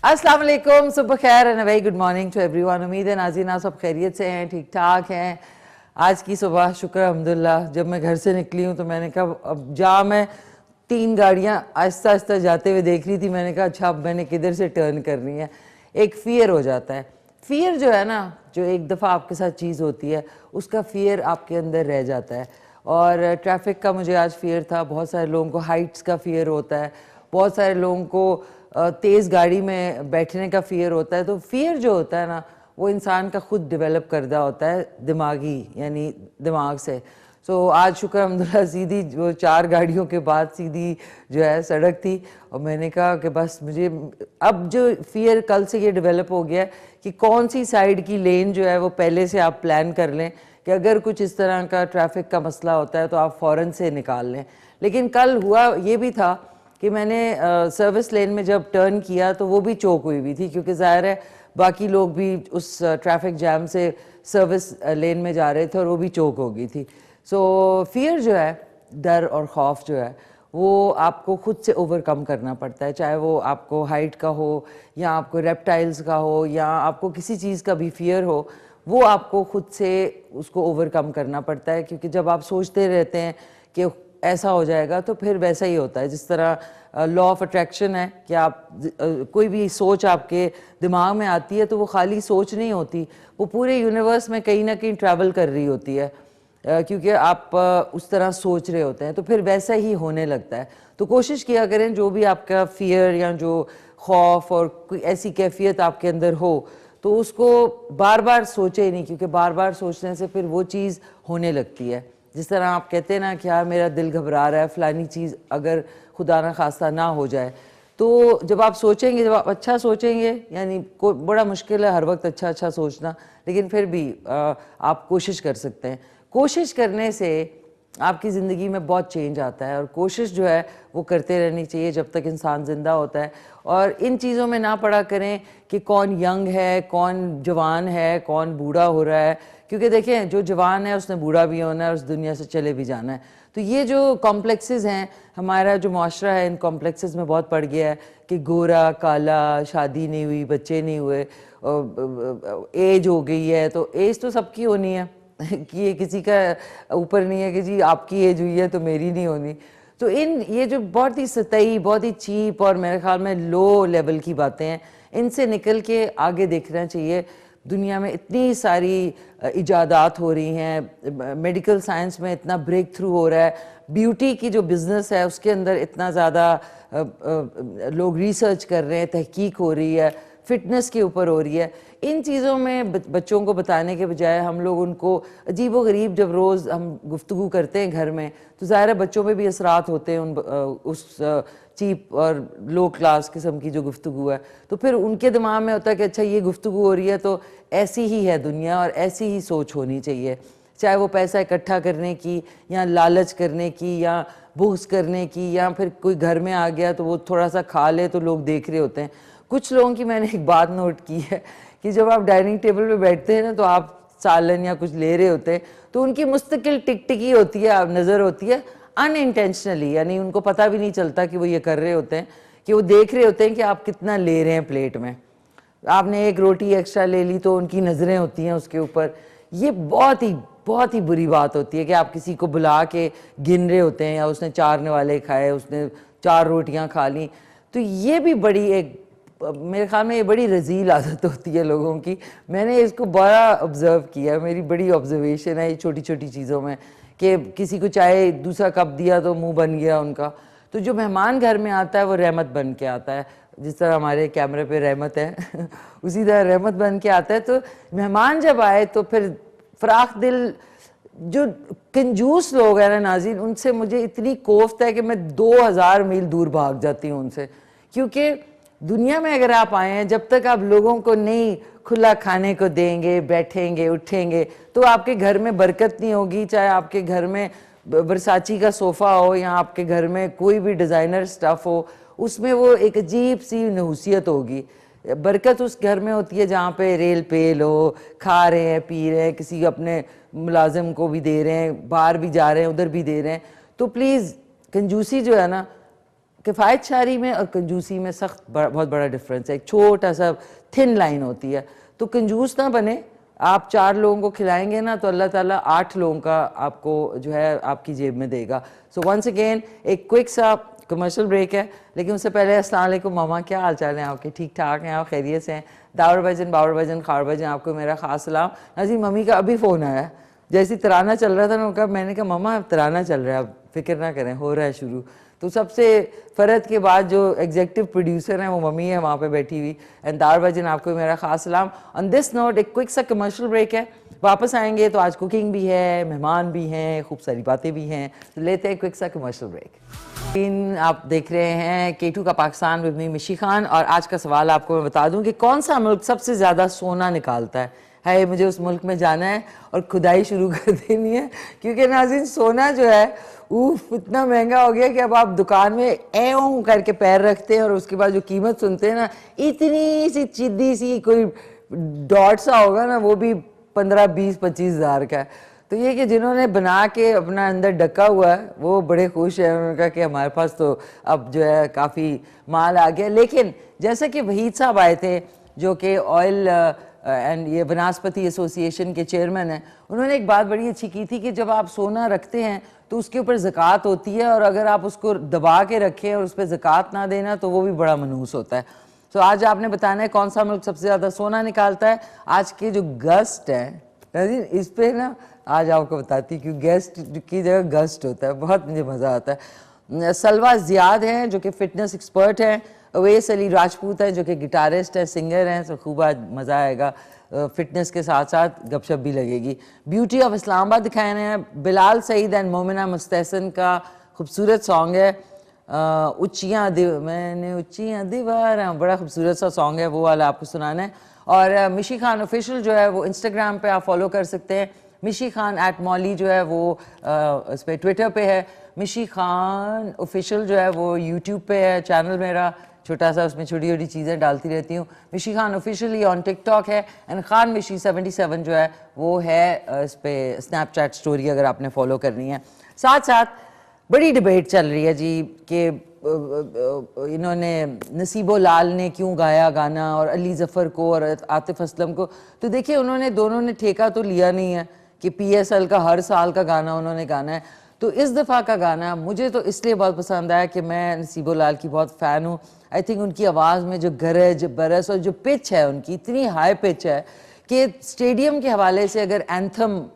अस्सलाम वालेकुम, सुबह खैर and very good morning to everyone. उम्मीद है नाज़रीन आप सब खैरियत से हैं, ठीक ठाक हैं। आज की सुबह शुक्र अल्हम्दुलिल्लाह, जब मैं घर से निकली हूँ तो मैंने कहा अब जहाँ मैं 3 गाड़ियाँ आहिस्ता आहिस्ता जाते हुए देख रही थी, मैंने कहा अच्छा अब मैंने किधर से टर्न करनी है। एक फ़ियर हो जाता है। फ़ियर जो है ना, जो एक दफ़ा आपके साथ चीज़ होती है उसका फ़ियर आपके अंदर रह जाता है। और ट्रैफिक का मुझे आज फ़ियर था, बहुत सारे लोगों को हाइट्स का फ़ियर होता है, बहुत सारे लोगों को तेज़ गाड़ी में बैठने का फ़ियर होता है। तो फ़ियर जो होता है ना, वो इंसान का खुद डेवलप करदा होता है दिमागी, यानी दिमाग से। सो आज शुक्र अल्हम्दुलिल्लाह सीधी जो 4 गाड़ियों के बाद सीधी जो है सड़क थी, और मैंने कहा कि बस मुझे अब जो फ़ियर कल से ये डेवलप हो गया है कि कौन सी साइड की लेन जो है वो पहले से आप प्लान कर लें कि अगर कुछ इस तरह का ट्रैफिक का मसला होता है तो आप फ़ौरन से निकाल लें। लेकिन कल हुआ ये भी था कि मैंने सर्विस लेन में जब टर्न किया तो वो भी चौक हुई थी, क्योंकि ज़ाहिर है बाकी लोग भी उस ट्रैफिक जैम से सर्विस लेन में जा रहे थे और वो भी चौक हो गई थी। सो फियर जो है, डर और खौफ जो है, वो आपको खुद से ओवरकम करना पड़ता है, चाहे वो आपको हाइट का हो या आपको रेप्टाइल्स का हो या आपको किसी चीज़ का भी फियर हो, वो आपको खुद से उसको ओवरकम करना पड़ता है। क्योंकि जब आप सोचते रहते हैं कि ऐसा हो जाएगा तो फिर वैसा ही होता है। जिस तरह लॉ ऑफ अट्रैक्शन है कि आप कोई भी सोच आपके दिमाग में आती है तो वो खाली सोच नहीं होती, वो पूरे यूनिवर्स में कहीं ना कहीं ट्रैवल कर रही होती है, क्योंकि आप उस तरह सोच रहे होते हैं, तो फिर वैसा ही होने लगता है। तो कोशिश किया करें जो भी आपका फियर या जो खौफ और कोई ऐसी कैफियत आपके अंदर हो तो उसको बार बार सोचे नहीं, क्योंकि बार बार सोचने से फिर वो चीज़ होने लगती है। जिस तरह आप कहते हैं ना कि यार मेरा दिल घबरा रहा है, फ़लानी चीज़ अगर खुदा न खास्ता ना हो जाए, तो जब आप सोचेंगे, जब आप अच्छा सोचेंगे, यानी को बड़ा मुश्किल है हर वक्त अच्छा अच्छा सोचना, लेकिन फिर भी आप कोशिश कर सकते हैं। कोशिश करने से आपकी ज़िंदगी में बहुत चेंज आता है, और कोशिश जो है वो करते रहनी चाहिए जब तक इंसान ज़िंदा होता है। और इन चीज़ों में ना पड़ा करें कि कौन यंग है, कौन जवान है, कौन बूढ़ा हो रहा है, क्योंकि देखें जो जवान है उसने बूढ़ा भी होना है और उस दुनिया से चले भी जाना है। तो ये जो कॉम्प्लेक्सेस हैं, हमारा जो माशरा है इन कॉम्प्लेक्सेस में बहुत पड़ गया है कि गोरा काला, शादी नहीं हुई, बच्चे नहीं हुए, एज हो गई है। तो एज तो सबकी होनी है कि ये किसी का ऊपर नहीं है कि जी आपकी एज हुई है तो मेरी नहीं होनी। तो ये जो बहुत ही सतही, बहुत ही चीप और मेरे ख्याल में लो लेवल की बातें हैं, इनसे निकल के आगे देखना चाहिए। दुनिया में इतनी सारी इजादात हो रही हैं, मेडिकल साइंस में इतना ब्रेक थ्रू हो रहा है, ब्यूटी की जो बिज़नेस है उसके अंदर इतना ज़्यादा लोग रिसर्च कर रहे हैं, तहकीक हो रही है, फिटनेस के ऊपर हो रही है। इन चीज़ों में बच्चों को बताने के बजाय हम लोग उनको अजीब व गरीब, जब रोज़ हम गुफ्तगू करते हैं घर में तो ज़ाहिर है बच्चों में भी असरात होते हैं उस चीप और लो क्लास किस्म की जो गुफ्तगू है। तो फिर उनके दिमाग में होता है कि अच्छा ये गुफ्तगू हो रही है तो ऐसी ही है दुनिया और ऐसी ही सोच होनी चाहिए, चाहे वो पैसा इकट्ठा करने की या लालच करने की या बुग़्ज़ करने की, या फिर कोई घर में आ गया तो वो थोड़ा सा खा ले तो लोग देख रहे होते हैं। कुछ लोगों की मैंने एक बात नोट की है कि जब आप डाइनिंग टेबल पे बैठते हैं ना तो आप सालन या कुछ ले रहे होते हैं तो उनकी मुस्तकिल टिकटिकी होती है, नज़र होती है अनइंटेंशनली, यानी उनको पता भी नहीं चलता कि वो ये कर रहे होते हैं, कि वो देख रहे होते हैं कि आप कितना ले रहे हैं प्लेट में। आपने एक रोटी एक्स्ट्रा ले ली तो उनकी नज़रें होती हैं उसके ऊपर। ये बहुत ही बुरी बात होती है कि आप किसी को बुला के गिन रहे होते हैं, या उसने 4 निवाले खाए, उसने 4 रोटियां खा ली। तो ये भी बड़ी एक, मेरे ख्याल में ये बड़ी रजील आदत होती है लोगों की। मैंने इसको बड़ा ऑब्ज़र्व किया, मेरी बड़ी ऑब्जर्वेशन है ये छोटी छोटी चीज़ों में, कि किसी को चाय दूसरा कप दिया तो मुंह बन गया उनका। तो जो मेहमान घर में आता है वो रहमत बन के आता है, जिस तरह हमारे कैमरे पे रहमत है उसी तरह रहमत बन के आता है। तो मेहमान जब आए तो फिर फराख दिल जो कंजूस लोग हैं ना नाज़रीन, उनसे मुझे इतनी कोफ्त है कि मैं 2000 मील दूर भाग जाती हूँ उनसे। क्योंकि दुनिया में अगर आप आए हैं, जब तक आप लोगों को नहीं खुला खाने को देंगे, बैठेंगे उठेंगे, तो आपके घर में बरकत नहीं होगी। चाहे आपके घर में वर्साची का सोफ़ा हो या आपके घर में कोई भी डिज़ाइनर स्टफ़ हो, उसमें वो एक अजीब सी नहूसियत होगी। बरकत उस घर में होती है जहाँ पे रेल पेल हो, खा रहे हैं पी रहे हैं, किसी अपने मुलाजिम को भी दे रहे हैं, बाहर भी जा रहे हैं उधर भी दे रहे हैं। तो प्लीज़ कंजूसी जो है ना, किफ़ायतशारी में और कंजूसी में सख्त बहुत बड़ा डिफरेंस है। एक छोटा सा थिन लाइन होती है। तो कंजूस ना बने, आप 4 लोगों को खिलाएंगे ना तो अल्लाह ताला 8 लोगों का आपको जो है आपकी जेब में देगा। सो वंस अगेन एक क्विक सा कमर्शियल ब्रेक है, लेकिन उससे पहले अस्सलाम वालेकुम मामा, क्या हाल चाल है आपके? ठीक ठाक हैं आप? खैरियत से हैं? दावर भाईजान, बावर भाईजान, खार भाईजान, आपको मेरा खास सलाम। नाजी मम्मी का अभी फ़ोन आया, जैसे तराना चल रहा था ना, मैंने कहा मम्मा तराना चल रहा है, आप फिक्र ना करें, हो रहा है शुरू। तो सबसे फ़रद के बाद जो एग्जीक्यूटिव प्रोड्यूसर हैं वो मम्मी है वहाँ पे बैठी हुई। एंड दावर भाईजान, आपको मेरा खास सलाम। ऑन दिस नोट एक क्विक सा कमर्शियल ब्रेक है, वापस आएंगे तो आज कुकिंग भी है, मेहमान भी हैं, खूब सारी बातें भी हैं, तो लेते हैं क्विक सा कमर्शियल ब्रेक। आप देख रहे हैं K2 का पाकिस्तान विद मी मिशी खान, और आज का सवाल आपको मैं बता दूं कि कौन सा मुल्क सबसे ज़्यादा सोना निकालता है मुझे उस मुल्क में जाना है और खुदाई शुरू कर देनी है, क्योंकि नाज़रीन सोना जो है उफ इतना महंगा हो गया कि अब आप दुकान में ऐं करके पैर रखते हैं और उसके बाद जो कीमत सुनते हैं ना, इतनी सी चिद्दी सी कोई डॉट सा होगा ना, वो भी 15, 20, 25 हज़ार का है। तो ये कि जिन्होंने बना के अपना अंदर ढका हुआ है वो बड़े खुश हैं, उन्होंने कहा कि हमारे पास तो अब जो है काफ़ी माल आ गया। लेकिन जैसा कि वहीद साहब आए थे जो कि ऑयल एंड ये वनस्पति एसोसिएशन के चेयरमैन हैं, उन्होंने एक बात बड़ी अच्छी की थी कि जब आप सोना रखते हैं तो उसके ऊपर ज़कात होती है, और अगर आप उसको दबा के रखें और उस पर ज़कात ना देना तो वो भी बड़ा मनहूस होता है। तो आज आपने बताना है कौन सा मुल्क सबसे ज़्यादा सोना निकालता है। आज के जो गेस्ट हैं इस पे ना आज आपको बताती क्यों गेस्ट की जगह गस्ट होता है, बहुत मुझे मज़ा आता है। सलवा ज़ियाद हैं जो कि फ़िटनेस एक्सपर्ट हैं, अवैस अली राजपूत हैं जो कि गिटारिस्ट हैं, सिंगर हैं, तो खूब आज मज़ा आएगा, फ़िटनेस के साथ साथ गपशप भी लगेगी। ब्यूटी ऑफ इस्लामाबाद दिखाए हैं, बिलाल सईद एंड मोमिना मुस्तहसन का खूबसूरत सॉन्ग है ऊंचियाँ मैंने ऊंचियाँ दीवार, बड़ा खूबसूरत सा सॉन्ग है, वो वाला आपको सुनाना है। और मिशी खान ऑफिशियल जो है वो इंस्टाग्राम पे आप फॉलो कर सकते हैं, मिशी खान @मौली जो है वो इस पर ट्विटर पे है, मिशी खान ऑफिशियल जो है वो यूट्यूब पे है चैनल मेरा छोटा सा, उसमें छोटी छोटी चीज़ें डालती रहती हूँ। मिशी खान ऑफिशियली ऑन टिकटॉक है, एंड खान मिशी 77 जो है वो है इस पर स्नैपचैट स्टोरी अगर आपने फॉलो करनी है। साथ साथ बड़ी डिबेट चल रही है जी कि इन्होंने नसीबो लाल ने क्यों गाया गाना और अली ज़फ़र को और आतिफ असलम को। तो देखिए उन्होंने दोनों ने ठेका तो लिया नहीं है कि PSL का हर साल का गाना उन्होंने गाना है। तो इस दफ़ा का गाना मुझे तो इसलिए बहुत पसंद आया कि मैं नसीबो लाल की बहुत फ़ैन हूँ। आई थिंक उनकी आवाज़ में जो गरज बरस और जो पिच है उनकी इतनी हाई पिच है कि स्टेडियम के हवाले से अगर एंथम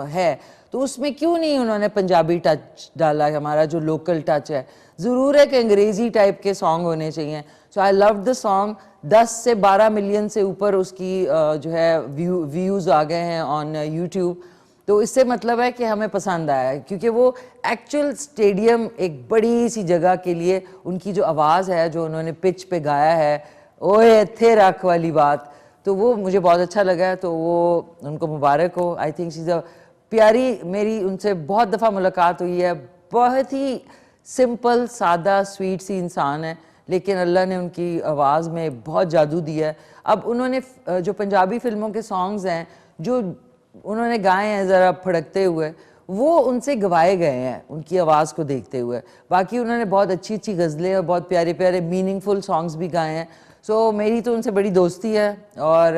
है तो उसमें क्यों नहीं उन्होंने पंजाबी टच डाला, हमारा जो लोकल टच है। ज़रूर है कि अंग्रेज़ी टाइप के सॉन्ग होने चाहिए। सो आई लव द सॉन्ग। 10 से 12 मिलियन से ऊपर उसकी जो है व्यूज़ आ गए हैं ऑन यूट्यूब। तो इससे मतलब है कि हमें पसंद आया है, क्योंकि वो एक्चुअल स्टेडियम एक बड़ी सी जगह के लिए उनकी जो आवाज़ है जो उन्होंने पिच पे गाया है, ओए थे रख वाली बात, तो वो मुझे बहुत अच्छा लगा है। तो वो उनको मुबारक हो। I think she is a प्यारी, मेरी उनसे बहुत दफ़ा मुलाकात हुई है, बहुत ही सिंपल सादा स्वीट सी इंसान है, लेकिन अल्लाह ने उनकी आवाज़ में बहुत जादू दिया है। अब उन्होंने जो पंजाबी फिल्मों के सॉन्ग्स हैं जो उन्होंने गाए हैं ज़रा फड़कते हुए, वो उनसे गवाए गए हैं उनकी आवाज़ को देखते हुए। बाकी उन्होंने बहुत अच्छी अच्छी गज़लें और बहुत प्यारे प्यारे मीनिंगफुल सॉन्ग्स भी गाए हैं। सो मेरी तो उनसे बड़ी दोस्ती है, और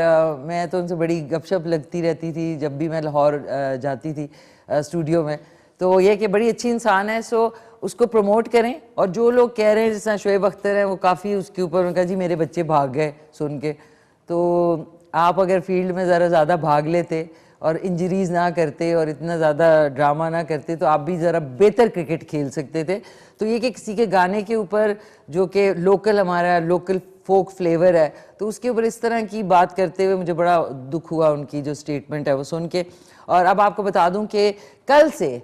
मैं तो उनसे बड़ी गपशप लगती रहती थी जब भी मैं लाहौर जाती थी स्टूडियो में। तो ये कि बड़ी अच्छी इंसान है, सो उसको प्रमोट करें। और जो लोग कह रहे हैं जैसा शोएब अख्तर है वो काफ़ी उसके ऊपर उनका जी मेरे बच्चे भाग गए सुन के, तो आप अगर फील्ड में ज़रा ज़्यादा भाग लेते और इंजरीज़ ना करते और इतना ज़्यादा ड्रामा ना करते तो आप भी ज़रा बेहतर क्रिकेट खेल सकते थे। तो ये कि किसी के गाने के ऊपर जो कि लोकल हमारा लोकल फोक फ्लेवर है, तो उसके ऊपर इस तरह की बात करते हुए मुझे बड़ा दुख हुआ उनकी जो स्टेटमेंट है वो सुन के। और अब आपको बता दूं कि कल से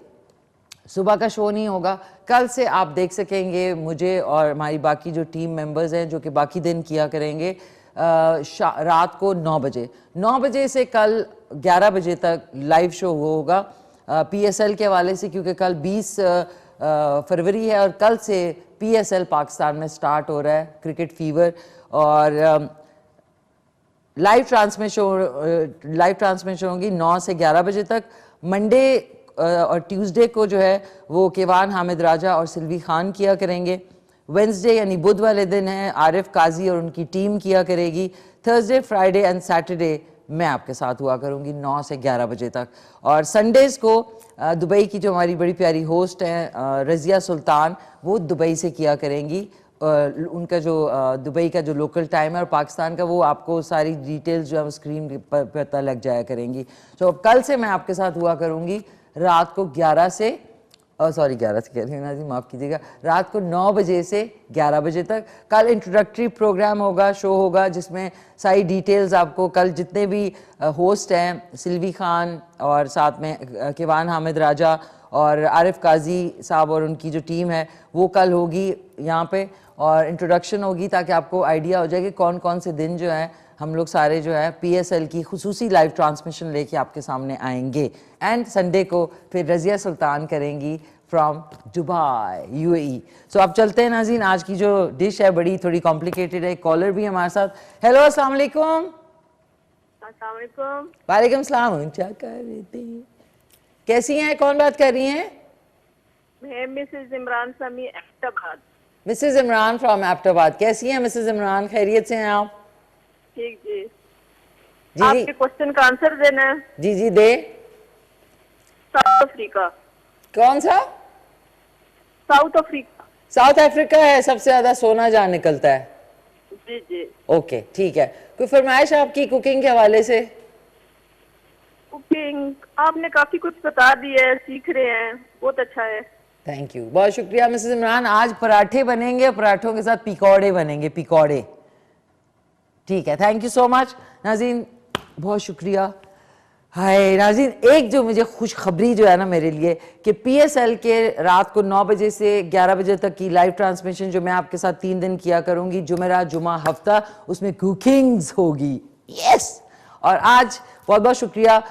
सुबह का शो नहीं होगा, कल से आप देख सकेंगे मुझे और हमारी बाकी जो टीम मेंबर्स हैं जो कि बाकी दिन किया करेंगे रात को 9 बजे से कल 11 बजे तक लाइव शो होगा PSL के हवाले से, क्योंकि कल 20 फरवरी है और कल से PSL पाकिस्तान में स्टार्ट हो रहा है, क्रिकेट फीवर। और लाइव ट्रांसमिशन होगी 9 से 11 बजे तक। मंडे और ट्यूसडे को जो है वो केवान हामिद राजा और सिल्वी खान किया करेंगे। वेंसडे यानी बुध वाले दिन है आरिफ काजी और उनकी टीम किया करेगी। थर्सडे, फ्राइडे एंड सैटरडे मैं आपके साथ हुआ करूंगी 9 से 11 बजे तक। और संडेज को दुबई की जो हमारी बड़ी प्यारी होस्ट हैं रज़िया सुल्तान, वो दुबई से किया करेंगी। उनका जो दुबई का जो लोकल टाइम है और पाकिस्तान का, वो आपको सारी डिटेल्स जो है स्क्रीन पर पता लग जाया करेंगी। तो कल से मैं आपके साथ हुआ करूंगी रात को 11 से 11 से कह रही हूँ ना जी, माफ़ कीजिएगा, रात को 9 बजे से 11 बजे तक। कल इंट्रोडक्टरी प्रोग्राम होगा, शो होगा, जिसमें सारी डिटेल्स आपको, कल जितने भी होस्ट हैं, सिल्वी खान और साथ में किवान हामिद राजा और आरिफ काजी साहब और उनकी जो टीम है, वो कल होगी यहाँ पे और इंट्रोडक्शन होगी, ताकि आपको आइडिया हो जाए कि कौन कौन से दिन जो है हम लोग सारे जो है PSL की खुसूसी लाइव ट्रांसमिशन लेके आपके सामने आएंगे। एंड संडे को फिर रज़िया सुल्तान करेंगी फ्रॉम दुबई UAE। सो अब चलते हैं नाज़रीन, आज की जो डिश है बड़ी थोड़ी कॉम्प्लिकेटेड है। कॉलर भी हमारे साथ। हेलो, अस्सलाम वालेकुम। अस्सलाम वालेकुम। वालेकुम सलाम। क्या कर रही थी, कैसी हैं, कौन बात कर रही हैं? मैं Mrs Imran Sami Abbottabad. Mrs Imran from Abbottabad. कैसी हैं मिसेस इमरान, खैरियत से हैं आप? ठीक जी। जी आपके क्वेश्चन का आंसर देना है। जी जी दे। South Africa. कौन सा? South Africa. साउथ अफ्रीका है, सबसे ज्यादा सोना जहाँ निकलता है। जी जी। ओके ठीक है, कोई फरमाइश आपकी कुकिंग के हवाले से? कुकिंग आपने काफी कुछ बता दिया है, सीख रहे हैं, बहुत अच्छा है। थैंक यू, बहुत शुक्रिया मिसेस इमरान। आज पराठे बनेंगे, पराठों के साथ पिकौड़े बनेंगे, पिकौड़े। ठीक है, थैंक यू सो मच नाज़रीन, बहुत शुक्रिया। हाय नाज़रीन, एक जो मुझे खुशखबरी जो है ना मेरे लिए, कि PSL के रात को 9 बजे से 11 बजे तक की लाइव ट्रांसमिशन जो मैं आपके साथ 3 दिन किया करूंगी, जुमेरात जुमा हफ्ता, उसमें कुकिंग्स होगी। यस। और आज बहुत बहुत शुक्रिया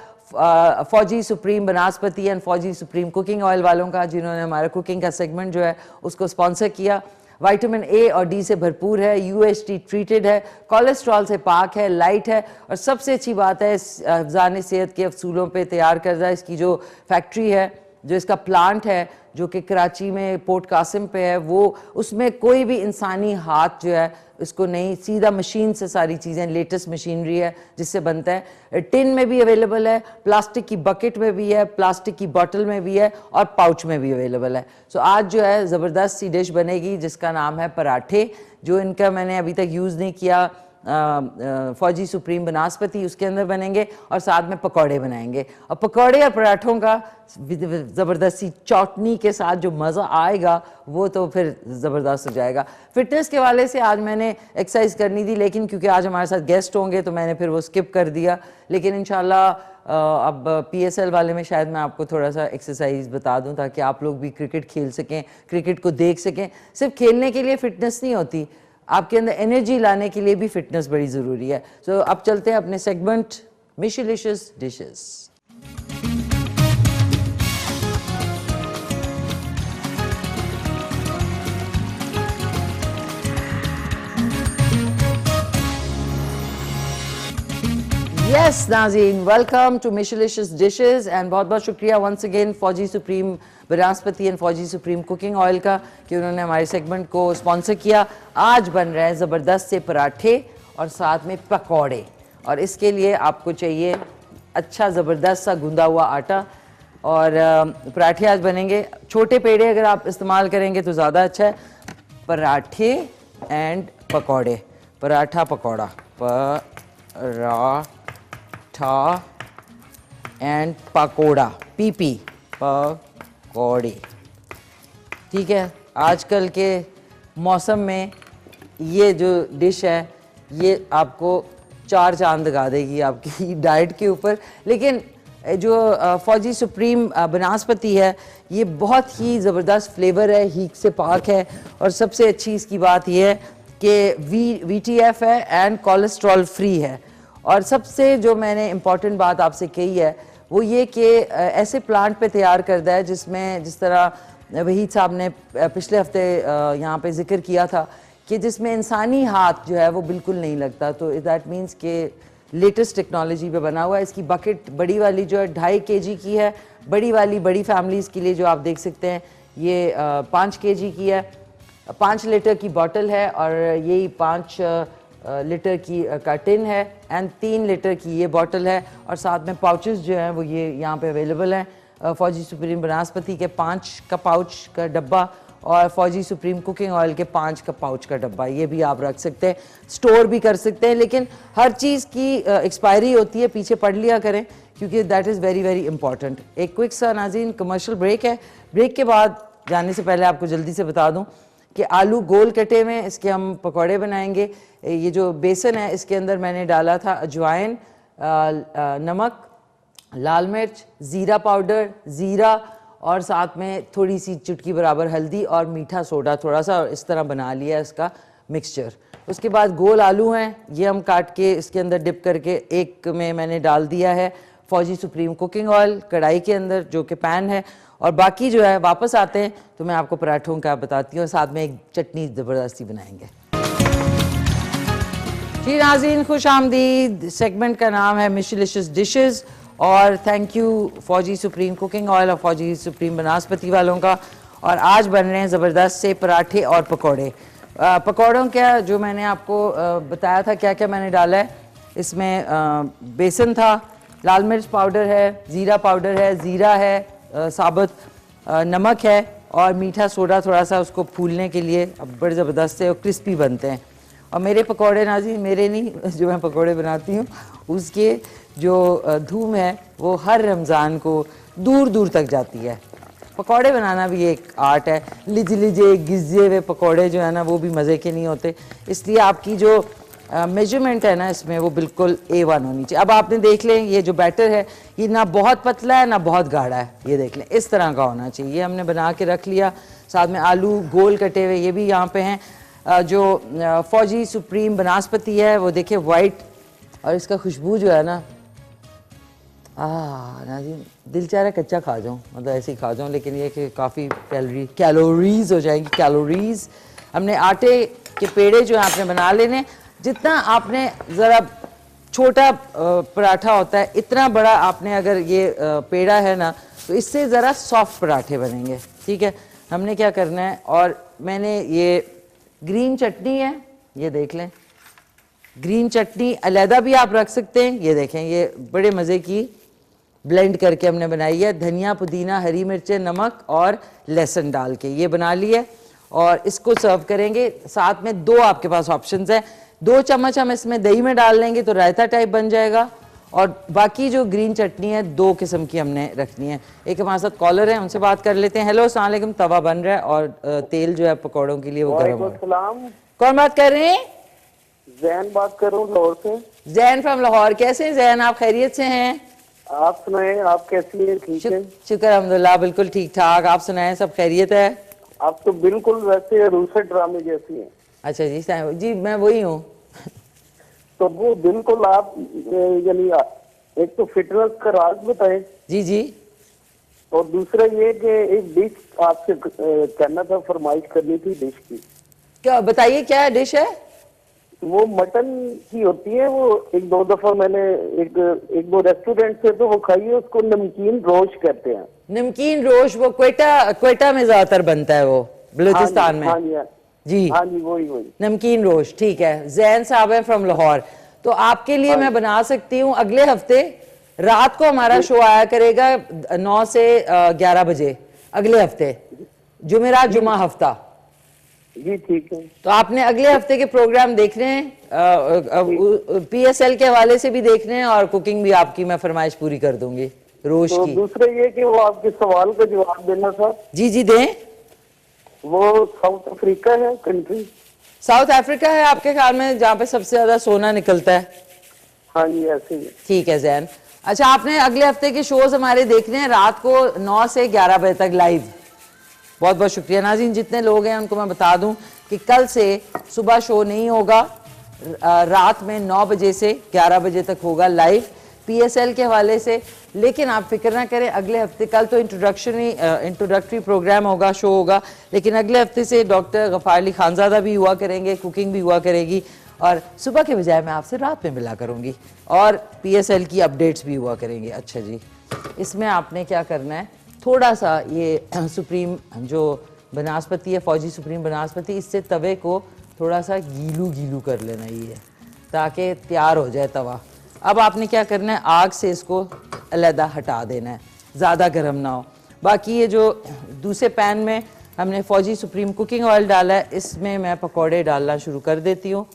फौजी सुप्रीम बनास्पति एंड फौजी सुप्रीम कुकिंग ऑयल वालों का, जिन्होंने हमारा कुकिंग का सेगमेंट जो है उसको स्पॉन्सर किया। विटामिन A और D से भरपूर है, UHT ट्रीटेड है, कोलेस्ट्रॉल से पाक है, लाइट है, और सबसे अच्छी बात है हिफ़्ज़ान सेहत के असूलों पे तैयार करदा। इसकी जो फैक्ट्री है, जो इसका प्लांट है, जो कि कराची में पोर्ट कासिम पे है, वो उसमें कोई भी इंसानी हाथ जो है इसको नहीं, सीधा मशीन से सारी चीज़ें, लेटेस्ट मशीनरी है जिससे बनता है। टिन में भी अवेलेबल है, प्लास्टिक की बकेट में भी है, प्लास्टिक की बॉटल में भी है और पाउच में भी अवेलेबल है। सो आज जो है ज़बरदस्त सी डिश बनेगी जिसका नाम है पराठे, जो इनका मैंने अभी तक यूज़ नहीं किया। फौजी सुप्रीम बनास्पति उसके अंदर बनेंगे और साथ में पकौड़े बनाएंगे, और पकौड़े और पराठों का ज़बरदस्ती चटनी के साथ जो मज़ा आएगा वो तो फिर ज़बरदस्त हो जाएगा। फिटनेस के वाले से आज मैंने एक्सरसाइज करनी थी, लेकिन क्योंकि आज हमारे साथ गेस्ट होंगे तो मैंने फिर वो स्किप कर दिया। लेकिन इंशाल्लाह अब PSL वाले में शायद मैं आपको थोड़ा सा एक्सरसाइज बता दूं, ताकि आप लोग भी क्रिकेट खेल सकें, क्रिकेट को देख सकें। सिर्फ खेलने के लिए फिटनेस नहीं होती, आपके अंदर एनर्जी लाने के लिए भी फिटनेस बड़ी ज़रूरी है। सो अब चलते हैं अपने सेगमेंट मिशलिशियस डिशेस। यस नाज़रीन, वेलकम टू मिशलिशियस डिशेस एंड बहुत बहुत शुक्रिया वंस अगेन फौजी सुप्रीम बनास्पति एंड फौजी सुप्रीम कुकिंग ऑयल का कि उन्होंने हमारे सेगमेंट को स्पॉन्सर किया। आज बन रहे हैं ज़बरदस्त से पराठे और साथ में पकौड़े, और इसके लिए आपको चाहिए अच्छा ज़बरदस्त सा गूंदा हुआ आटा। और पराठे आज बनेंगे, छोटे पेड़े अगर आप इस्तेमाल करेंगे तो ज़्यादा अच्छा है। पराठे एंड पकौड़े, पराठा पकौड़ा, पराठा एंड पकोड़ा, PP पकौड़े। ठीक है, आजकल के मौसम में ये जो डिश है ये आपको 4 चांद लगा देगी आपकी डाइट के ऊपर। लेकिन जो फौजी सुप्रीम बनास्पति है, ये बहुत ही ज़बरदस्त फ्लेवर है, हीक से पाक है, और सबसे अच्छी इसकी बात यह है कि VTF है एंड कोलेस्ट्रॉल फ्री है। और सबसे जो मैंने इम्पॉर्टेंट बात आपसे कही है वो ये कि ऐसे प्लांट पे तैयार करता है जिसमें, जिस तरह वहीद साहब ने पिछले हफ्ते यहाँ पे जिक्र किया था, कि जिसमें इंसानी हाथ जो है वो बिल्कुल नहीं लगता। तो दैट मीन्स कि लेटेस्ट टेक्नोलॉजी पे बना हुआ है। इसकी बकेट बड़ी वाली जो है 2.5 kg की है, बड़ी वाली बड़ी फैमिलीज़ के लिए जो आप देख सकते हैं ये 5 kg की है। 5 लीटर की बॉटल है और यही 5 लीटर की का टिन है एंड 3 लीटर की ये बॉटल है और साथ में पाउचेस जो हैं वो ये यहाँ पे अवेलेबल हैं। फौजी सुप्रीम बनास्पति के 5 का पाउच का डब्बा और फौजी सुप्रीम कुकिंग ऑयल के 5 का पाउच का डब्बा, ये भी आप रख सकते हैं, स्टोर भी कर सकते हैं। लेकिन हर चीज़ की एक्सपायरी होती है, पीछे पढ़ लिया करें क्योंकि that is very very important. एक क्विक सा नाज़रीन कमर्शियल ब्रेक है। ब्रेक के बाद जाने से पहले आपको जल्दी से बता दूं कि आलू गोल कटे में इसके हम पकौड़े बनाएंगे। ये जो बेसन है इसके अंदर मैंने डाला था अजवाइन, नमक, लाल मिर्च, ज़ीरा पाउडर, ज़ीरा और साथ में थोड़ी सी चुटकी बराबर हल्दी और मीठा सोडा थोड़ा सा, और इस तरह बना लिया इसका मिक्सचर। उसके बाद गोल आलू हैं, ये हम काट के इसके अंदर डिप करके एक में मैंने डाल दिया है फौजी सुप्रीम कुकिंग ऑयल कढ़ाई के अंदर जो कि पैन है। और बाकी जो है वापस आते हैं तो मैं आपको पराठों का बताती हूँ, साथ में एक चटनी ज़बरदस्ती बनाएंगे। जी नाज़रीन खुश आमदीद। सेगमेंट का नाम है मिशलिशियस डिशेस और थैंक यू फौजी सुप्रीम कुकिंग ऑयल और फौजी सुप्रीम बनास्पति वालों का। और आज बन रहे हैं ज़बरदस्त से पराठे और पकौड़े। पकौड़ों क्या जो मैंने आपको बताया था क्या क्या मैंने डाला है इसमें, बेसन था, लाल मिर्च पाउडर है, ज़ीरा पाउडर है, ज़ीरा है, साबुत नमक है और मीठा सोडा थोड़ा सा उसको फूलने के लिए। अब बड़े ज़बरदस्त से और क्रिस्पी बनते हैं। और मेरे पकौड़े नाज़रीन, मेरे नहीं, जो मैं पकौड़े बनाती हूँ उसके जो धूम है वो हर रमज़ान को दूर दूर तक जाती है। पकौड़े बनाना भी एक आर्ट है। लिजे गिजे हुए पकौड़े जो है ना वो भी मज़े के नहीं होते, इसलिए आपकी जो मेजरमेंट है ना इसमें वो बिल्कुल A1 होनी चाहिए। अब आपने देख लें ये जो बैटर है ये ना बहुत पतला है ना बहुत गाढ़ा है, ये देख लें इस तरह का होना चाहिए। ये हमने बना के रख लिया। साथ में आलू गोल कटे हुए ये भी यहाँ पे हैं। जो फौजी सुप्रीम बनास्पति है वो देखिए वाइट, और इसका खुशबू जो है ना नाज़रीन दिल चाह रहा है कच्चा खा जाऊँ, मतलब ऐसे ही खा जाऊँ, लेकिन ये कि काफ़ी कैलोरीज हो जाएंगी। कैलोरीज हमने आटे के पेड़े जो है आपने बना लेने। जितना आपने ज़रा छोटा पराठा होता है इतना बड़ा आपने अगर ये पेड़ा है ना तो इससे ज़रा सॉफ्ट पराठे बनेंगे। ठीक है, हमने क्या करना है, और मैंने ये ग्रीन चटनी है, ये देख लें, ग्रीन चटनी अलहदा भी आप रख सकते हैं। ये देखें ये बड़े मज़े की ब्लेंड करके हमने बनाई है, धनिया पुदीना हरी मिर्चें नमक और लहसुन डाल के ये बना लिया और इसको सर्व करेंगे। साथ में 2 आपके पास ऑप्शंस हैं। 2 चम्मच हम इसमें दही में डाल लेंगे तो रायता टाइप बन जाएगा, और बाकी जो ग्रीन चटनी है 2 किस्म की हमने रखनी है। एक हमारे साथ कॉलर है, उनसे बात कर लेते हैं। हेलो अस्सलाम वालेकुम। तवा बन रहा है और तेल जो है पकौड़ों के लिए वो गर्म हो रहा है। कौन बात कर रहे हैं? जैन बात कर रहा हूँ लाहौर से। जैन फ्रॉम लाहौर। कैसे हैं जैन, आप खैरियत से हैं? आप सुनाएं, आप कैसी हैं? ठीक है, शुक्र अल्हम्दुलिल्लाह, बिल्कुल ठीक ठाक। आप सुनाएं, सब खैरियत है? आप तो बिल्कुल वैसे रूसर ड्रामे जैसी हैं। अच्छा जी मैं वही हूँ। तो वो बिल्कुल आप यानी एक तो फिटनेस का राज बताएं, जी जी। और दूसरा ये कि एक डिश आपसे करना था, फरमाइश करनी थी डिश की। क्या बताइए, क्या डिश है? वो मटन की होती है, वो 1-2 दफा मैंने एक दो रेस्टोरेंट से तो वो खाई है, उसको नमकीन रोश कहते हैं। नमकीन रोश, वो क्वेटा में ज्यादातर बनता है, वो बलूचिस्तान में। हाँ जी, जी हाँ जी, वही नमकीन रोश। ठीक है, जैन साहब है फ्रॉम लाहौर, तो आपके लिए मैं बना सकती हूँ। अगले हफ्ते रात को हमारा शो आया करेगा 9 से 11 बजे, अगले हफ्ते जुमेरात जुमा हफ्ता। जी ठीक है। तो आपने अगले हफ्ते के प्रोग्राम देखने हैं, PSL के हवाले से भी देखने हैं और कुकिंग भी आपकी मैं फरमाइश पूरी कर दूंगी रोज तो की। दूसरा ये कि वो आपके सवाल का जवाब देना था। जी जी दें। वो साउथ अफ्रीका है कंट्री। साउथ अफ्रीका है आपके ख्याल में, जहाँ पे सबसे ज्यादा सोना निकलता है? हाँ जी ऐसे ही। ठीक है जैन। अच्छा, आपने अगले हफ्ते के शोज हमारे देखने हैं रात को 9 से 11 बजे तक लाइव। बहुत बहुत शुक्रिया नाज़रीन। जितने लोग हैं उनको मैं बता दूं कि कल से सुबह शो नहीं होगा, रात में 9 बजे से 11 बजे तक होगा लाइव PSL के हवाले से। लेकिन आप फिक्र ना करें, अगले हफ्ते, कल तो इंट्रोडक्टरी प्रोग्राम होगा, शो होगा, लेकिन अगले हफ्ते से डॉक्टर गफ़ार अली खानज़ादा भी हुआ करेंगे, कुकिंग भी हुआ करेगी, और सुबह के बजाय मैं आपसे रात में मिला करूँगी, और PSL की अपडेट्स भी हुआ करेंगे। अच्छा जी, इसमें आपने क्या करना है, थोड़ा सा ये सुप्रीम जो बनास्पति है, फौजी सुप्रीम बनास्पति, इससे तवे को थोड़ा सा गीलू गीलू कर लेना ये ताकि तैयार हो जाए तवा। अब आपने क्या करना है, आग से इसको अलहदा हटा देना है, ज़्यादा गर्म ना हो। बाकी ये जो दूसरे पैन में हमने फौजी सुप्रीम कुकिंग ऑयल डाला है, इसमें मैं पकौड़े डालना शुरू कर देती हूँ।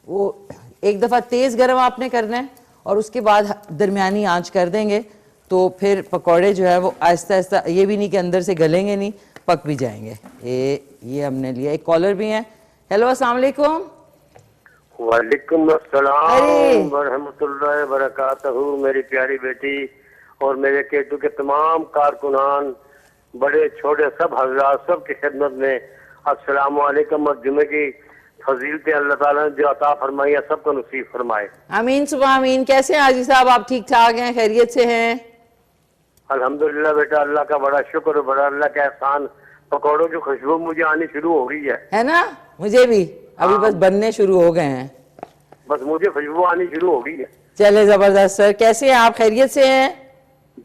वो एक दफ़ा तेज़ गर्म आपने करना है और उसके बाद दरमियानी आंच कर देंगे तो फिर पकौड़े जो है वो आहिस्ता आहिस्ता, ये भी नहीं कि अंदर से गलेंगे नहीं, पक भी जाएंगे। ये हमने लिया। एक कॉलर भी हैं। हेलो, अस्सलाम वालेकुम। वालेकुम अरे। अस्सलाम वरहमतुल्लाहि वबरकातहू। मेरी प्यारी बेटी और मेरे केटू के तमाम कारकुनान, बड़े छोटे सब हजरात, सब की खिदमत में अस्सलाम वालेकुम। और जुमे की फजीलतें अल्लाह ताला ने जो अता फरमाई है सबको नसीब फरमाए। आमीन सुबह आमीन। कैसे हैं हाजी साहब, आप ठीक ठाक हैं, खैरियत से हैं? अल्हम्दुलिल्लाह बेटा, अल्लाह का बड़ा शुक्र और बड़ा अल्लाह का एहसान। पकौड़ों की खुशबू मुझे आनी शुरू हो गई है ना? मुझे भी अभी बस बनने शुरू हो गए हैं। बस मुझे खुशबू आनी शुरू हो गई है। चले जबरदस्त। सर कैसे हैं आप, खैरियत से हैं?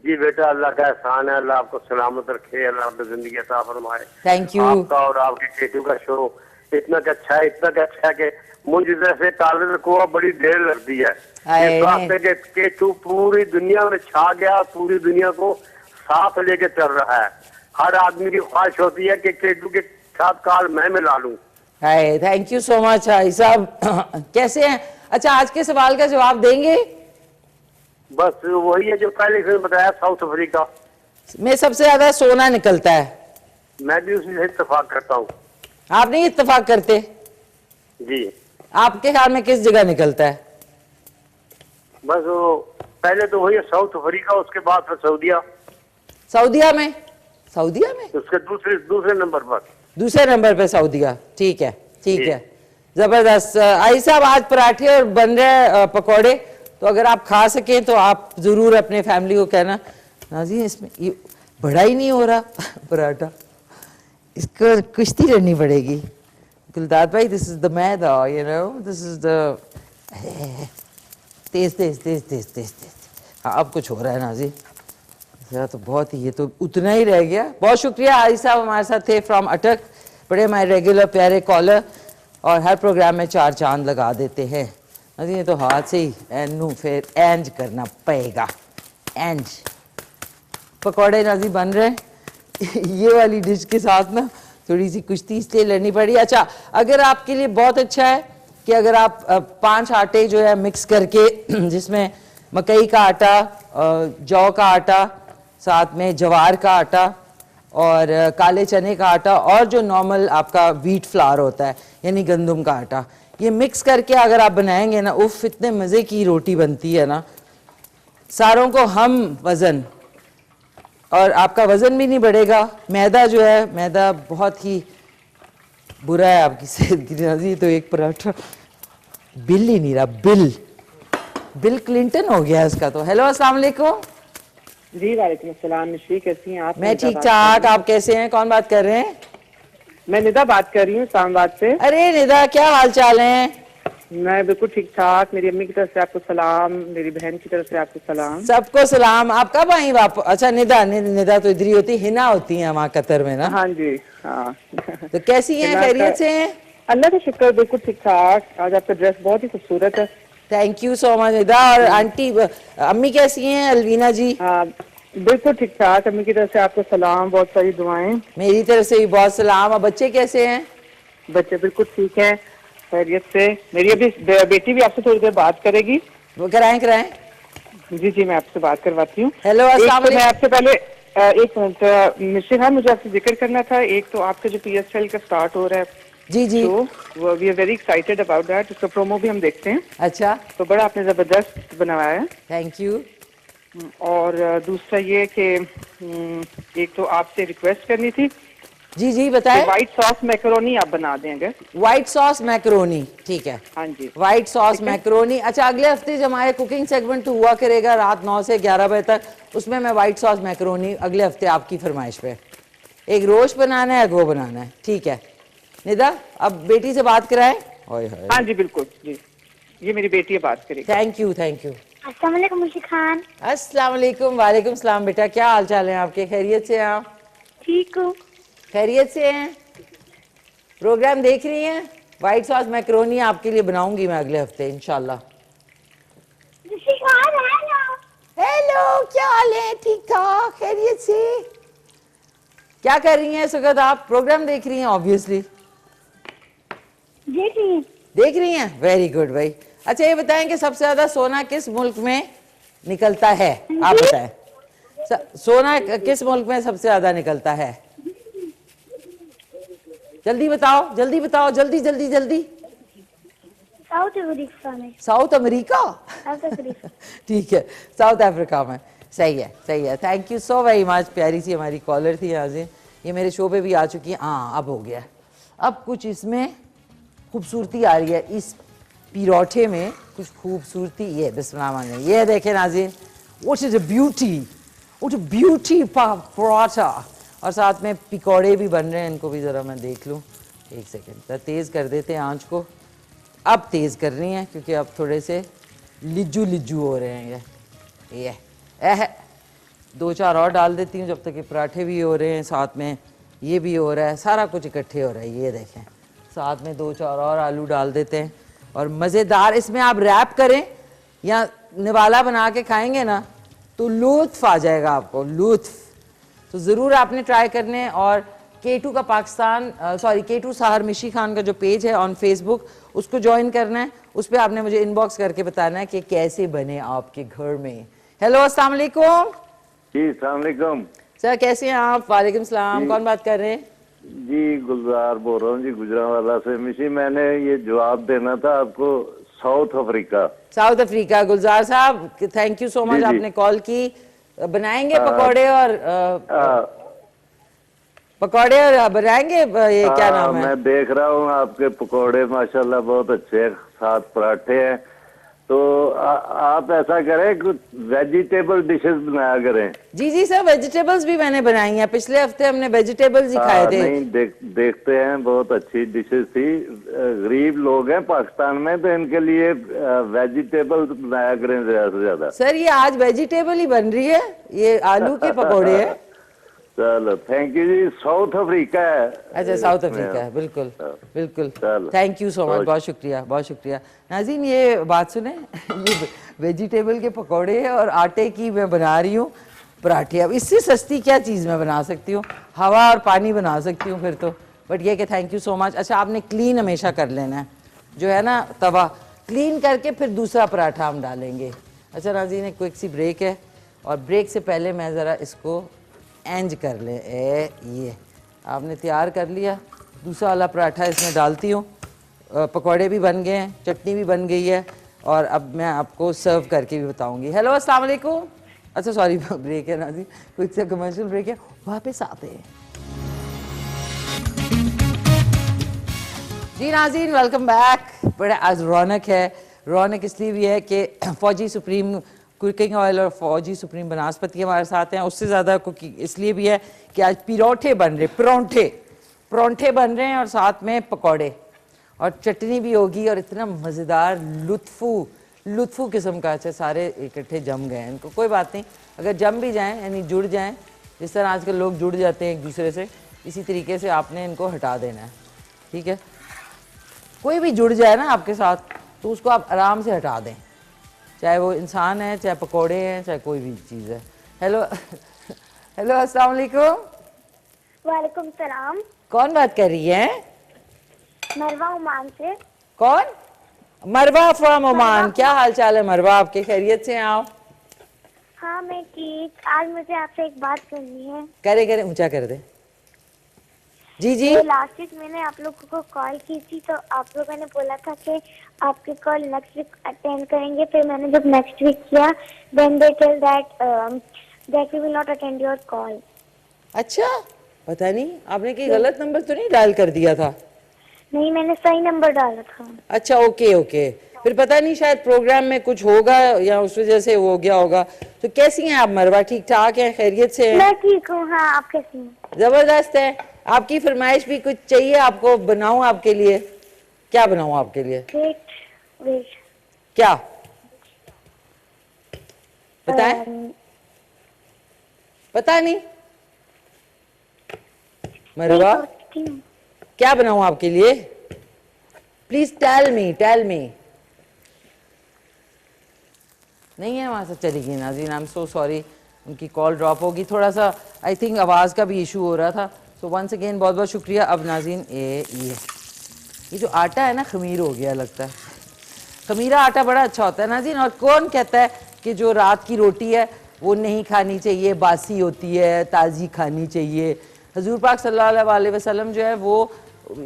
जी बेटा, अल्लाह का एहसान है। अल्लाह आपको सलामत रखे, अल्लाह आपको जिंदगी अता फरमाए। Thank you. आपका और आपके केटू का शो इतना अच्छा है, इतना अच्छा है कि मुझे जैसे ताले को बड़ी देर लगती है। आए। इस वास्ते के केटू पूरी दुनिया में छा गया, पूरी दुनिया को साथ लेके चल रहा है। हर आदमी की ख्वाहिश होती है कि केटू के साथ काल मैं मिला लूं। Hi, thank you so much hi साहब। कैसे हैं? अच्छा, आज के सवाल का जवाब देंगे? बस वही है जो पहले से बताया, साउथ अफ्रीका में सबसे ज्यादा सोना निकलता है। मैं भी उसी से इत्तेफाक करता हूँ। आप नहीं इत्तेफाक करते? जी, आपके ख्याल में किस जगह निकलता है? बस वो पहले तो वही है साउथ अफ्रीका, उसके बाद फिर सऊदिया, सऊदिया में। सऊदिया में उसके दूसरे नंबर पर। दूसरे नंबर पे सऊदिया। ठीक है, ठीक जी। है, जबरदस्त। आई साहब, आज पराठे और बन रहे हैं पकौड़े, तो अगर आप खा सकें तो आप जरूर अपने फैमिली को कहना, नाजी इसमें ये बड़ा ही नहीं हो रहा पराठा, इसको कुश्ती करनी पड़ेगी। गुलदार भाई, दिस इज द मैदा, you know, this is the तेज तेज तेज तेज तेज तेज। हाँ, अब कुछ हो रहा है नाजी, तो बहुत ही, ये तो उतना ही रह गया। बहुत शुक्रिया। आरिफ साहब हमारे साथ थे फ्रॉम अटक, बड़े हमारे रेगुलर प्यारे कॉलर और हर प्रोग्राम में 4 चांद लगा देते हैं। अरे ये तो हाथ से ही एनू फिर एंज करना पड़ेगा। एंज पकौड़े नाजी बन रहे हैं। ये वाली डिश के साथ ना थोड़ी सी कुश्ती इसलिए लड़नी पड़ी। अच्छा, अगर आपके लिए बहुत अच्छा है कि अगर आप 5 आटे जो है मिक्स करके, जिसमें मकई का आटा, जौ का आटा, साथ में जवार का आटा और काले चने का आटा और जो नॉर्मल आपका व्हीट फ्लावर होता है यानी गंदम का आटा, ये मिक्स करके अगर आप बनाएंगे ना, उफ, इतने मज़े की रोटी बनती है ना, सारों को हम वज़न, और आपका वज़न भी नहीं बढ़ेगा। मैदा जो है, मैदा बहुत ही बुरा है आपकी सेहत के लिए। तो एक पराठा बिल ही नहीं रहा, बिल क्लिंटन हो गया इसका तो। हेलो, अस्सलाम वालेकुम। जी वालेकुम अस्सलाम। निशी, कैसी हैं आप? मैं ठीक ठाक, आप कैसे हैं? कौन बात कर रहे हैं? मैं निदा बात कर रही हूँ इस्लामाबाद से। अरे निदा, क्या हाल चाल है? मैं बिल्कुल ठीक ठाक। मेरी अम्मी की तरफ से आपको सलाम, मेरी बहन की तरफ से आपको सलाम। सबको सलाम। आप कब आई वापस? अच्छा, निदा तो इधर ही होती, हिना होती है वहाँ कतर में ना। हाँ जी, हाँ। तो कैसी हैं, खैरियत से हैं? अल्लाह का शुक्र, बिल्कुल ठीक ठाक। आज आपका ड्रेस बहुत ही खूबसूरत है। Thank you so much Nida. और आंटी, अम्मी कैसी हैं, अलवीना जी? हाँ, बिल्कुल ठीक ठाक। अम्मी की तरफ से आपको सलाम, बहुत सारी दुआएं। मेरी तरफ से भी बहुत सलाम। और बच्चे कैसे हैं? बच्चे बिल्कुल ठीक हैं, खैरियत से। मेरी अभी बेटी भी आपसे थोड़ी देर बात करेगी। वो कराएं। जी जी, मैं आपसे बात करवाती हूँ। हेलो, अस्सलाम मैं वालेकुम। आपसे पहले एक मिनट मिस्टर खान, मुझे आपसे जिक्र करना था। एक तो आपका जो PSL का स्टार्ट हो रहा है, जी जी। तो we are very excited about that. उसका प्रोमो भी हम देखते हैं, अच्छा, तो बड़ा आपने जबरदस्त बनवाया है। Thank you. और दूसरा ये कि एक तो आपसे रिक्वेस्ट करनी थी, जी जी, बताएं। व्हाइट सॉस मैकरोनी आप बना देंगे। व्हाइट सॉस मैक्रोनी, ठीक है। हाँ जी, व्हाइट सॉस मैक्रोनी। अच्छा, अगले हफ्ते जब हमारे कुकिंग सेगमेंट हुआ करेगा रात 9 से 11 बजे तक, उसमें मैं व्हाइट सॉस मैक्रोनी अगले हफ्ते आपकी फरमाइश पे, एक रोस्ट बनाना है, एक वो बनाना है, ठीक है। निदा, अब बेटी से बात कराएं। हाँ जी, बिल्कुल जी, ये मेरी बेटी है, बात करेगी। Thank you, thank you. अस्सलाम वालेकुम मुशी खान। अस्सलाम वालेकुम। वालेकुम सलाम बेटा, क्या हाल चाल है आपके, खैरियत से हैं आप? ठीक हूँ। खैरियत से हैं? प्रोग्राम देख रही हैं? व्हाइट सॉस मैक्रोनी आपके लिए बनाऊंगी मैं अगले हफ्ते इंशाल्लाह। मुस्कान हेलो। हेलो, क्या हाल है? ठीक ठाक, खैरियत से? क्या कर रही हैं इस वक्त आप? प्रोग्राम देख रही हैं ऑब्वियसली। देखिए देख रही हैं? वेरी गुड भाई। अच्छा ये बताएं कि सबसे ज्यादा सोना किस मुल्क में निकलता है? आप बताएं सोना किस मुल्क में सबसे ज्यादा निकलता है? जल्दी बताओ, जल्दी बताओ, जल्दी जल्दी जल्दी। साउथ अफ्रीका में। South America? South Africa. ठीक है, साउथ अफ्रीका में। सही है, सही है। Thank you so very much. प्यारी सी हमारी कॉलर थी आज, ये मेरे शो पे भी आ चुकी है। हाँ अब हो गया, अब कुछ इसमें खूबसूरती आ रही है, इस पिरोठे में कुछ खूबसूरती। ये बिस्मिल्लाह, ये देखें नाज़रीन, what is a beauty, what a beauty paratha. और साथ में पकौड़े भी बन रहे हैं, इनको भी ज़रा मैं देख लूँ। एक सेकेंड, तेज़ कर देते हैं आंच को। अब तेज़ कर रही हैं क्योंकि अब थोड़े से लिज्जू लिज्जू हो रहे हैं। ये दो चार और डाल देती हूँ जब तक ये पराठे भी हो रहे हैं, साथ में ये भी हो रहा है, सारा कुछ इकट्ठे हो रहा है। ये देखें, साथ में दो चार और आलू डाल देते हैं और मज़ेदार। इसमें आप रैप करें या निवाला बना के खाएंगे ना तो लुत्फ़ आ जाएगा आपको, लुत्फ़। तो ज़रूर आपने ट्राई करने हैं। और K2 का पाकिस्तान, सॉरी K2 साहर मिशी खान का जो पेज है ऑन फेसबुक, उसको ज्वाइन करना है। उस पर आपने मुझे इनबॉक्स करके बताना है कि कैसे बने आपके घर में। हेलो, अस्सलाम वालेकुम। जी अस्सलाम वालेकुम। सर कैसे हैं आप? वालेकुम सलाम। कौन बात कर रहे हैं? जी गुलजार बोल रहा हूँ जी, गुजरांवाला से। मिशी मैंने ये जवाब देना था आपको, South Africa. South Africa. Gulzar साहब थैंक यू सो मच, जी। आपने कॉल की। बनाएंगे पकौड़े और पकौड़े और बनाएंगे ये क्या नाम है? मैं देख रहा हूँ आपके पकोड़े माशाल्लाह बहुत अच्छे हैं, साथ पराठे हैं। तो आप ऐसा करें, कुछ वेजिटेबल डिशेस बनाया करें। जी जी सर, वेजिटेबल्स भी मैंने बनाई हैं। पिछले हफ्ते हमने वेजिटेबल्स ही खाए थे। नहीं देखते हैं, बहुत अच्छी डिशेस थी। गरीब लोग हैं पाकिस्तान में, तो इनके लिए वेजिटेबल बनाया करें ज्यादा से ज्यादा। सर ये आज वेजिटेबल ही बन रही है, ये आलू के पकौड़े हैं। चलो थैंक यू जी। साउथ अफ्रीका है। अच्छा साउथ अफ्रीका है, बिल्कुल बिल्कुल। चलो। थैंक यू सो मच, बहुत शुक्रिया, बहुत शुक्रिया। नाज़रीन ये बात सुने, ये वेजिटेबल के पकौड़े और आटे की मैं बना रही हूँ पराठे। अब इससे सस्ती क्या चीज़ मैं बना सकती हूँ? हवा और पानी बना सकती हूँ फिर तो। बट ये कि थैंक यू सो मच। अच्छा आपने क्लीन हमेशा कर लेना है, जो है ना तवा क्लीन करके फिर दूसरा पराठा हम डालेंगे। अच्छा नाज़रीन एक क्विक सी ब्रेक है, और ब्रेक से पहले मैं ज़रा इसको एंज कर ले। ये आपने तैयार कर लिया, दूसरा वाला पराठा इसमें डालती हूँ। पकौड़े भी बन गए हैं, चटनी भी बन गई है, और अब मैं आपको सर्व करके भी बताऊंगी। हेलो अस्सलाम वालेकुम। अच्छा सॉरी ब्रेक है ना जी, कुछ से कमर्शियल ब्रेक है, वापस आते हैं जी। नाज़रीन वेलकम बैक। बड़ा आज रौनक है। रौनक इसलिए भी है कि फौजी सुप्रीम कुकिंग ऑयल और फौजी सुप्रीम बनास्पति हमारे साथ हैं। उससे ज़्यादा कुकिंग इसलिए भी है कि आज पिरोठे बन रहे, परोंठे बन रहे हैं, और साथ में पकौड़े और चटनी भी होगी, और इतना मज़ेदार लुत्फू किस्म का। अच्छा सारे इकट्ठे जम गए हैं, इनको कोई बात नहीं, अगर जम भी जाएं यानी जुड़ जाएं, जिस तरह आजकल लोग जुड़ जाते हैं एक दूसरे से, इसी तरीके से आपने इनको हटा देना है। ठीक है, कोई भी जुड़ जाए ना आपके साथ तो उसको आप आराम से हटा दें, चाहे वो इंसान है, चाहे पकोड़े हैं, चाहे कोई भी चीज़ है। हेलो हेलो अस्सलाम वालेकुम। वालेकुम सलाम। कौन बात कर रही है? मरवा ओमान से। कौन? मरवा फ्रॉम ओमान। क्या हाल चाल है मरवा आपके? खैरियत से हैं आप? हाँ मैं ठीक। आज मुझे आपसे एक बात करनी है। करे ऊंचा कर दे। जी जी। तो लास्ट वीक मैंने आप लोगों को कॉल की थी, तो आप लोगों ने बोला था कि आपके कॉल नेक्स्ट वीक अटेंड करेंगे। फिर मैंने जब नेक्स्ट वीक किया, then they tell that we will not attend your call. अच्छा पता नहीं आपने कोई गलत नंबर तो नहीं डायल कर दिया था? नहीं, मैंने सही नंबर डाला था। अच्छा ओके ओके। फिर पता नहीं शायद प्रोग्राम में कुछ होगा या उस वजह से वो हो गया होगा। तो कैसी हैं आप मरवा? ठीक ठाक हैं, खैरियत से हैं? मैं ठीक हूँ। हाँ आप कैसी हैं? जबरदस्त है। आपकी फरमाइश भी कुछ चाहिए आपको? बनाऊं आपके लिए? क्या बनाऊं आपके लिए? वेट क्या बताएं? पता नहीं। मरवा सोचती हूँ। क्या बनाऊं आपके लिए? Please tell me. नहीं है वहां से चली गई नाज़रीन, आई एम सो सॉरी, उनकी कॉल ड्रॉप होगी, थोड़ा सा आई थिंक आवाज़ का भी इशू हो रहा था। सो वंस अगेन बहुत बहुत शुक्रिया। अब नाज़रीन ये जो आटा है ना खमीर हो गया लगता है। खमीरा आटा बड़ा अच्छा होता है नाज़रीन। और कौन कहता है कि जो रात की रोटी है वो नहीं खानी चाहिए, बासी होती है, ताज़ी खानी चाहिए? हजूर पाक सल्लल्लाहु अलैहि वसल्लम जो है वो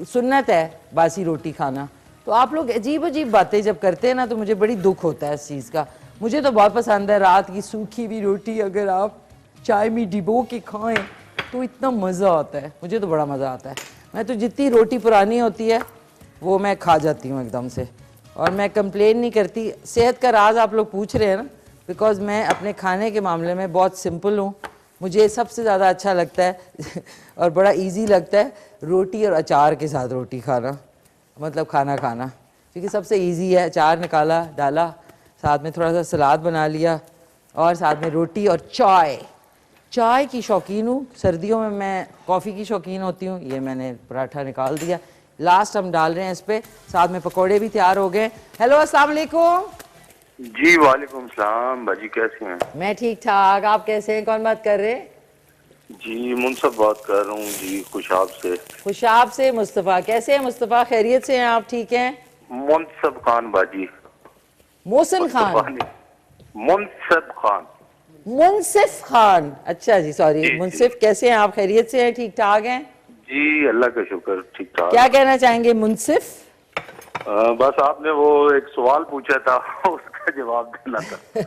सुन्नत है बासी रोटी खाना। तो आप लोग अजीब अजीब बातें जब करते हैं ना तो मुझे बड़ी दुख होता है इस चीज़ का। मुझे तो बहुत पसंद है रात की सूखी हुई रोटी, अगर आप चाय में डिबो के खाएं तो इतना मज़ा आता है, मुझे तो बड़ा मज़ा आता है। मैं तो जितनी रोटी पुरानी होती है वो मैं खा जाती हूँ एकदम से, और मैं कंप्लेन नहीं करती। सेहत का राज आप लोग पूछ रहे हैं ना, बिकॉज़ मैं अपने खाने के मामले में बहुत सिंपल हूँ। मुझे सबसे ज़्यादा अच्छा लगता है और बड़ा इजी लगता है रोटी और अचार के साथ रोटी खाना, मतलब खाना क्योंकि सबसे इजी है। अचार निकाला, डाला, साथ में थोड़ा सा सलाद बना लिया और साथ में रोटी और चाय की शौकीन हूँ। सर्दियों में मैं कॉफ़ी की शौकीन होती हूँ। ये मैंने पराठा निकाल दिया, लास्ट हम डाल रहे हैं इस पे, साथ में पकोड़े भी तैयार हो गए। हेलो अस्सलाम वालेकुम। जी वालेकुम सलाम बाजी, कैसे हैं? मैं ठीक ठाक, आप कैसे हैं? कौन बात कर रहे हैं? जी मुनसब बात कर रहा हूँ जी, खुशाब से। खुशाब से मुस्तफ़ा। कैसे हैं मुस्तफ़ा? खैरियत से हैं आप? ठीक हैं? मुनसब खान बाजी। मोहसिन खान? मुनसब खान। मुनसिफ खान, अच्छा जी, सॉरी जी, मुनसिफ। कैसे हैं आप? खैरियत से हैं? ठीक ठाक हैं? जी अल्लाह का शुक्र, ठीक ठाक। क्या कहना चाहेंगे मुनसिफ? बस आपने वो एक सवाल पूछा था उसका जवाब देना था।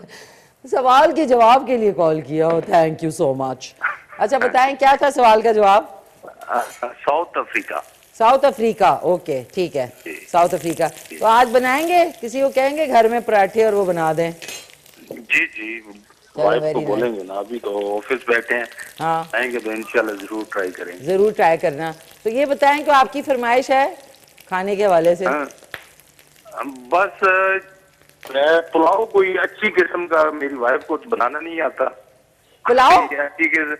सवाल के जवाब के लिए कॉल किया हो, थैंक यू सो मच। अच्छा बताएं क्या था सवाल का जवाब? South Africa. South Africa, okay ठीक है, साउथ अफ्रीका। तो आज बनाएंगे, किसी को कहेंगे घर में पराठे और वो बना दें? जी जी, चलो, वाइफ very को nice। बोलेंगे ना, अभी तो ऑफिस बैठे हैं। हाँ आएंगे तो इंशाल्लाह जरूर ट्राई करेंगे। जरूर ट्राई करना। तो ये बताएं कि आपकी फरमाइश है खाने के हवाले से? हाँ, बस मैं पुलाव कोई अच्छी किस्म का, मेरी वाइफ को बनाना नहीं आता। पुलाव? अच्छी किस्म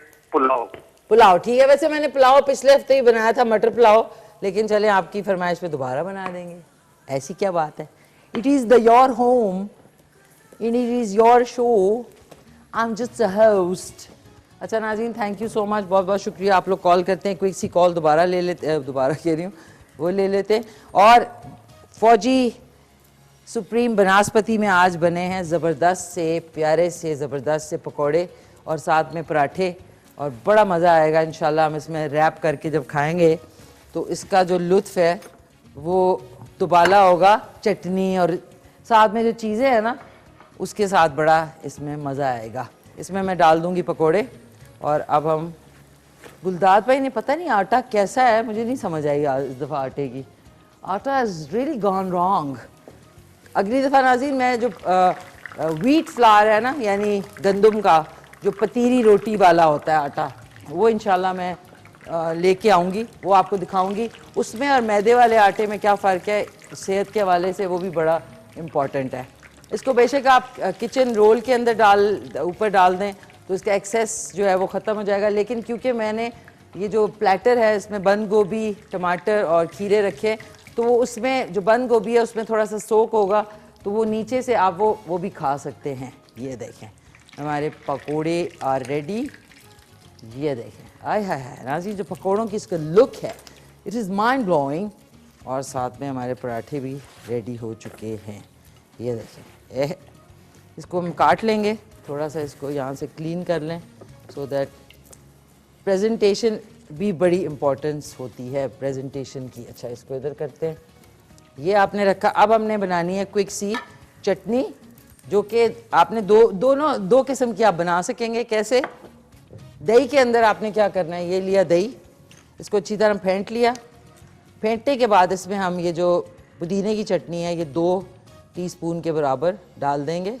पुलाव ठीक है। वैसे मैंने पुलाव पिछले हफ्ते ही बनाया था, मटर पुलाव, लेकिन चले आपकी फरमाइश पे दोबारा बना देंगे, ऐसी क्या बात है। It is the your home, it is your show, I am just a host. अच्छा नाज़रीन, थैंक यू सो मच, बहुत बहुत शुक्रिया। आप लोग कॉल करते हैं, क्विक सी कॉल दोबारा ले लेते, दोबारा कह रही हूँ वो ले लेते हैं। और फौजी सुप्रीम बनास्पति में आज बने हैं ज़बरदस्त से, प्यारे से ज़बरदस्त से पकोड़े और साथ में पराठे, और बड़ा मज़ा आएगा इंशाल्लाह। हम इसमें रैप करके जब खाएंगे तो इसका जो लुत्फ़ है वो दुबाला होगा। चटनी और साथ में जो चीज़ें हैं ना उसके साथ बड़ा इसमें मज़ा आएगा। इसमें मैं डाल दूँगी पकोड़े। और अब हम, गुलदाद भाई ने पता नहीं आटा कैसा है, मुझे नहीं समझ आई आज इस दफ़ा आटे की। आटा इज़ रियली गॉन रॉन्ग। अगली दफ़ा नाज़रीन मैं जो व्हीट फ्लावर है ना, यानी गंदम का जो पतीरी रोटी वाला होता है आटा, वो इंशाल्लाह मैं लेके आऊँगी, वो आपको दिखाऊँगी। उसमें और मैदे वाले आटे में क्या फ़र्क है सेहत के हवाले से, वो भी बड़ा इम्पॉर्टेंट है। इसको बेशक आप किचन रोल के अंदर ऊपर डाल दें तो इसका एक्सेस जो है वो ख़त्म हो जाएगा। लेकिन क्योंकि मैंने ये जो प्लेटर है इसमें बंद गोभी, टमाटर और खीरे रखे, तो वो उसमें जो बंद गोभी है उसमें थोड़ा सा सोक होगा, तो वो नीचे से आप वो भी खा सकते हैं। ये देखें हमारे पकोड़े आर रेडी। ये देखें, आय हाय हाय नाज़रीन, जो पकोड़ों की इसका लुक है इट इज़ माइंड ब्लोइंग। और साथ में हमारे पराठे भी रेडी हो चुके हैं। ये देखें, इसको हम काट लेंगे, थोड़ा सा इसको यहाँ से क्लीन कर लें सो दैट प्रेजेंटेशन भी बड़ी इम्पोर्टेंस होती है प्रेजेंटेशन की। अच्छा इसको इधर करते हैं, ये आपने रखा। अब हमने बनानी है क्विक सी चटनी, जो कि आपने दो किस्म की आप बना सकेंगे। कैसे? दही के अंदर आपने क्या करना है, ये लिया दही, इसको अच्छी तरह फेंट लिया। फेंटने के बाद इसमें हम ये जो पुदीने की चटनी है ये 2 टीस्पून के बराबर डाल देंगे।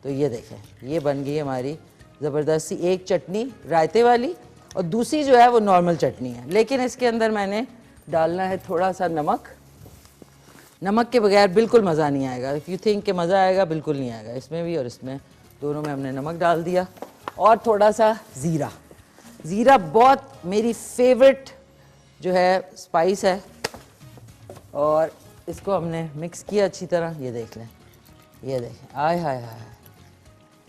तो ये देखें, ये बन गई हमारी ज़बरदस्त सी एक चटनी रायते वाली, और दूसरी जो है वो नॉर्मल चटनी है। लेकिन इसके अंदर मैंने डालना है थोड़ा सा नमक। नमक के बगैर बिल्कुल मज़ा नहीं आएगा। इफ़ यू थिंक कि मज़ा आएगा, बिल्कुल नहीं आएगा। इसमें भी और इसमें दोनों में हमने नमक डाल दिया। और थोड़ा सा ज़ीरा। ज़ीरा बहुत मेरी फेवरेट जो है स्पाइस है और इसको हमने मिक्स किया अच्छी तरह। ये देख लें, ये देखें, आय हाय हाय,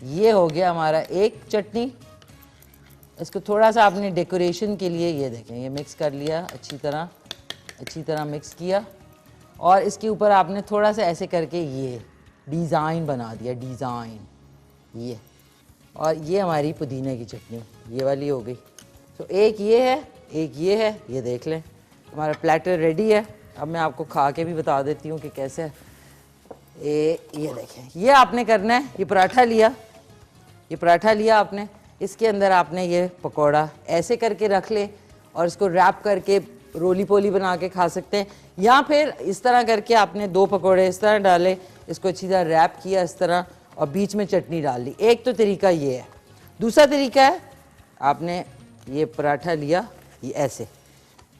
ये हो गया हमारा एक चटनी। इसको थोड़ा सा आपने डेकोरेशन के लिए ये देखें, ये मिक्स कर लिया अच्छी तरह मिक्स किया और इसके ऊपर आपने थोड़ा सा ऐसे करके ये डिज़ाइन बना दिया, डिज़ाइन ये। और ये हमारी पुदीने की चटनी ये वाली हो गई। तो एक ये है, एक ये है, ये देख लें हमारा प्लेटर रेडी है। अब मैं आपको खा के भी बता देती हूँ कि कैसे है। ये देखें, ये आपने करना है, ये पराठा लिया आपने, इसके अंदर आपने ये पकौड़ा ऐसे करके रख ले और इसको रैप करके रोली पोली बना के खा सकते हैं, या फिर इस तरह करके आपने 2 पकौड़े इस तरह डाले, इसको अच्छी तरह रैप किया इस तरह और बीच में चटनी डाल ली। एक तो तरीका ये है। दूसरा तरीका है, आपने ये पराठा लिया, ये ऐसे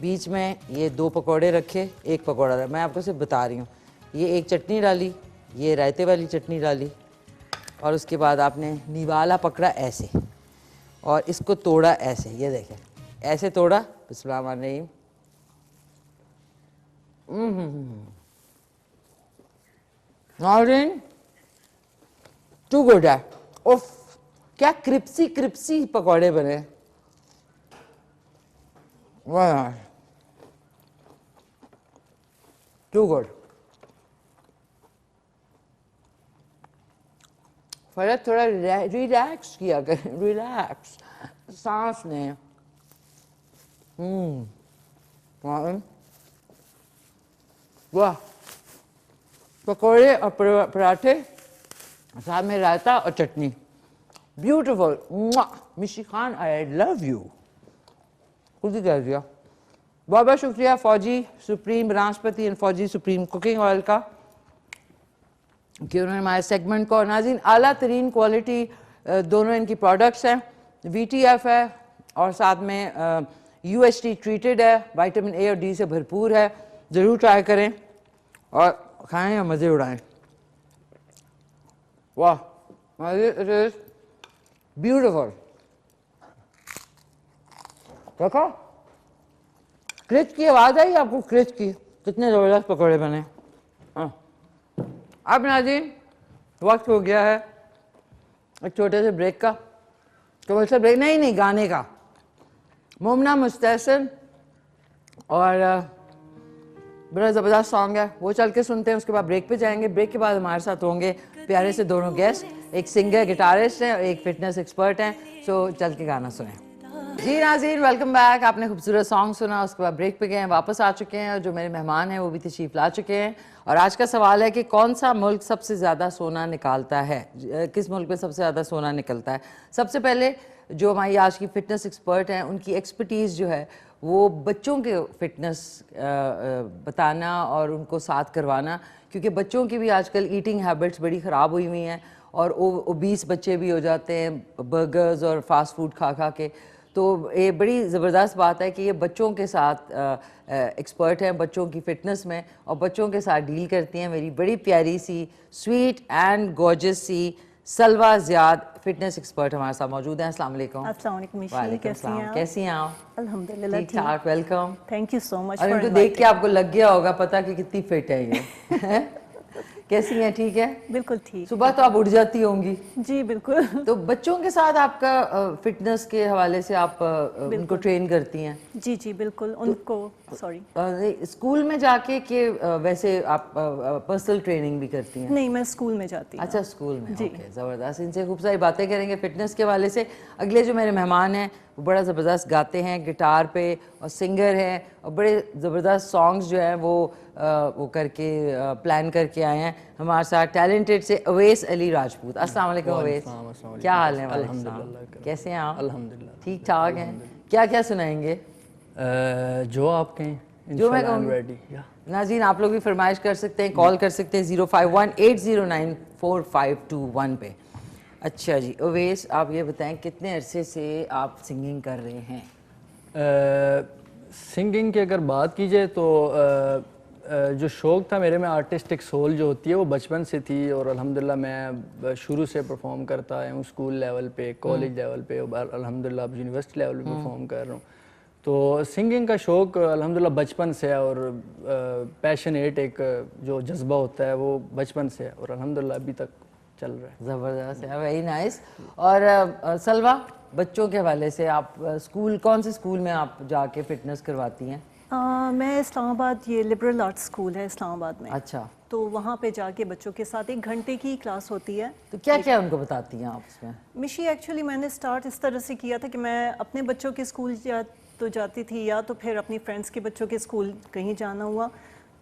बीच में ये 2 पकौड़े रखे, एक पकौड़ा, मैं आपको सिर्फ बता रही हूँ, ये एक चटनी डाली, ये रायते वाली चटनी डाली और उसके बाद आपने निवाला पकड़ा ऐसे और इसको तोड़ा ऐसे, ये देखें ऐसे तोड़ा, बिस्मिल्लाहिर्रहमानिर्रहीम। नाज़रीन, टू गुड है। उफ, क्या क्रिप्सी पकौड़े बने, वाह, टू गुड। फर्क थोड़ा रिलैक्स किया करें, रिलैक्स सांस ने। वाह, पकौड़े और पराठे, साथ में रायता और चटनी, ब्यूटीफुल। मिशी खान, आई लव यू, खुद ही कह दिया। बहुत बहुत शुक्रिया फौजी सुप्रीम बनास्पति एंड फौजी सुप्रीम कुकिंग ऑयल का कि उन्होंने हमारे सेगमेंट को। नाज़रीन, आला तरीन क्वालिटी दोनों इनकी प्रोडक्ट्स हैं, VTF है और साथ में UHT ट्रीटेड है, विटामिन A और D से भरपूर है। ज़रूर ट्राई करें और खाएं और मज़े उड़ाएं। वाह, इट इज़ ब्यूटीफुल। देखो, क्रिच की आवाज़ आई आपको, क्रिच की, कितने ज़बरदस्त पकौड़े बने। अब नाज़रीन, वक्त हो गया है एक छोटे से ब्रेक का। कमर्शियल ब्रेक नहीं, गाने का। मोमना मुस्तहसन और बड़ा ज़बरदस्त सॉन्ग है, वो चल के सुनते हैं, उसके बाद ब्रेक पे जाएंगे। ब्रेक के बाद हमारे साथ होंगे प्यारे से दोनों गेस्ट, एक सिंगर गिटारिस्ट हैं और एक फिटनेस एक्सपर्ट हैं। सो चल के गाना सुनें। जी नाज़रीन, वेलकम बैक। आपने खूबसूरत सॉन्ग सुना, उसके बाद ब्रेक पे गए हैं, वापस आ चुके हैं और जो मेरे मेहमान हैं वो भी तशरीफ़ ला चुके हैं। और आज का सवाल है कि कौन सा मुल्क सबसे ज़्यादा सोना निकालता है, किस मुल्क में सबसे ज़्यादा सोना निकलता है। सबसे पहले जो हमारी आज की फ़िटनेस एक्सपर्ट हैं, उनकी एक्सपर्टीज़ जो है वो बच्चों के फ़िटनेस बताना और उनको साथ करवाना, क्योंकि बच्चों की भी आजकल ईटिंग हैबिट्स बड़ी ख़राब हुई हुई हैं और ओबीस बच्चे भी हो जाते हैं बर्गर्स और फास्ट फूड खा खा के। तो ये बड़ी ज़बरदस्त बात है कि ये बच्चों के साथ एक्सपर्ट हैं, बच्चों की फ़िटनेस में, और बच्चों के साथ डील करती हैं मेरी बड़ी प्यारी सी स्वीट एंड गॉर्जियस सी सलवा ज़ियाद, फ़िटनेस एक्सपर्ट हमारे साथ मौजूद हैं। अस्सलाम वालेकुम। अस्सलाम वालेकुम मिशी, कैसी हैं आप? अल्हम्दुलिल्लाह ठीक ठाक, welcome. Thank you so much. और इनको देख के आपको लग गया होगा पता कि कितनी फिट है ये। कैसी हैं? ठीक है, बिल्कुल ठीक। सुबह तो आप उठ जाती होंगी? जी बिल्कुल। तो बच्चों के साथ आपका फिटनेस के हवाले से आप उनको ट्रेन करती हैं? जी जी बिल्कुल, उनको सॉरी स्कूल में जाके कि वैसे आप पर्सनल ट्रेनिंग भी करती हैं? नहीं, मैं स्कूल में जाती हूँ। अच्छा, स्कूल में। जी। ओके, ज़बरदस्त। इनसे खूब सारी बातें करेंगे फिटनेस के हवाले से। अगले जो मेरे मेहमान हैं वो बड़ा ज़बरदस्त गाते हैं गिटार पे और सिंगर हैं और बड़े ज़बरदस्त सॉन्ग्स जो हैं वो करके प्लान करके आए हैं हमारे साथ, टैलेंटेड से अवैस अली राजपूत। अस्सलाम वालेकुम अवैस, क्या हाल है? अल्हम्दुलिल्लाह। कैसे हैं आप? अल्हम्दुलिल्लाह ठीक ठाक हैं। क्या क्या सुनाएंगे? जो आप कहें, जो मैं कहूँगी। नाज़रीन, आप लोग भी फरमाइश कर सकते हैं, कॉल कर सकते हैं 051-809-4521 पे। अच्छा जी अवैस, आप ये बताएं कितने अरसे से आप सिंगिंग कर रहे हैं? सिंगिंग की अगर बात की जाए तो जो शौक़ था मेरे में, आर्टिस्टिक सोल जो होती है वो बचपन से थी और अल्हम्दुलिल्लाह मैं शुरू से परफॉर्म करता आया हूँ, स्कूल लेवल पे, कॉलेज लेवल पे और अल्हम्दुलिल्लाह अब यूनिवर्सिटी लेवल पे परफॉर्म कर रहा हूँ। तो सिंगिंग का शौक़ अल्हम्दुलिल्लाह बचपन से है और पैशनेट एक जो जज्बा होता है वो बचपन से है और अल्हम्दुलिल्लाह अभी तक चल रहा है। ज़बरदस्त है, वेरी नाइस। और सलवा, बच्चों के हवाले से आप स्कूल, कौन से स्कूल में आप जाके फिटनेस करवाती हैं? मैं इस्लामाबाद, ये लिबरल आर्ट्स स्कूल है इस्लामाबाद में। अच्छा, तो वहाँ पे जाके बच्चों के साथ 1 घंटे की क्लास होती है। तो क्या क्या उनको बताती हैं आप उसमें? मिशी, एक्चुअली मैंने स्टार्ट इस तरह से किया था कि मैं अपने बच्चों के स्कूल तो जाती थी या तो फिर अपनी फ्रेंड्स के बच्चों के स्कूल कहीं जाना हुआ,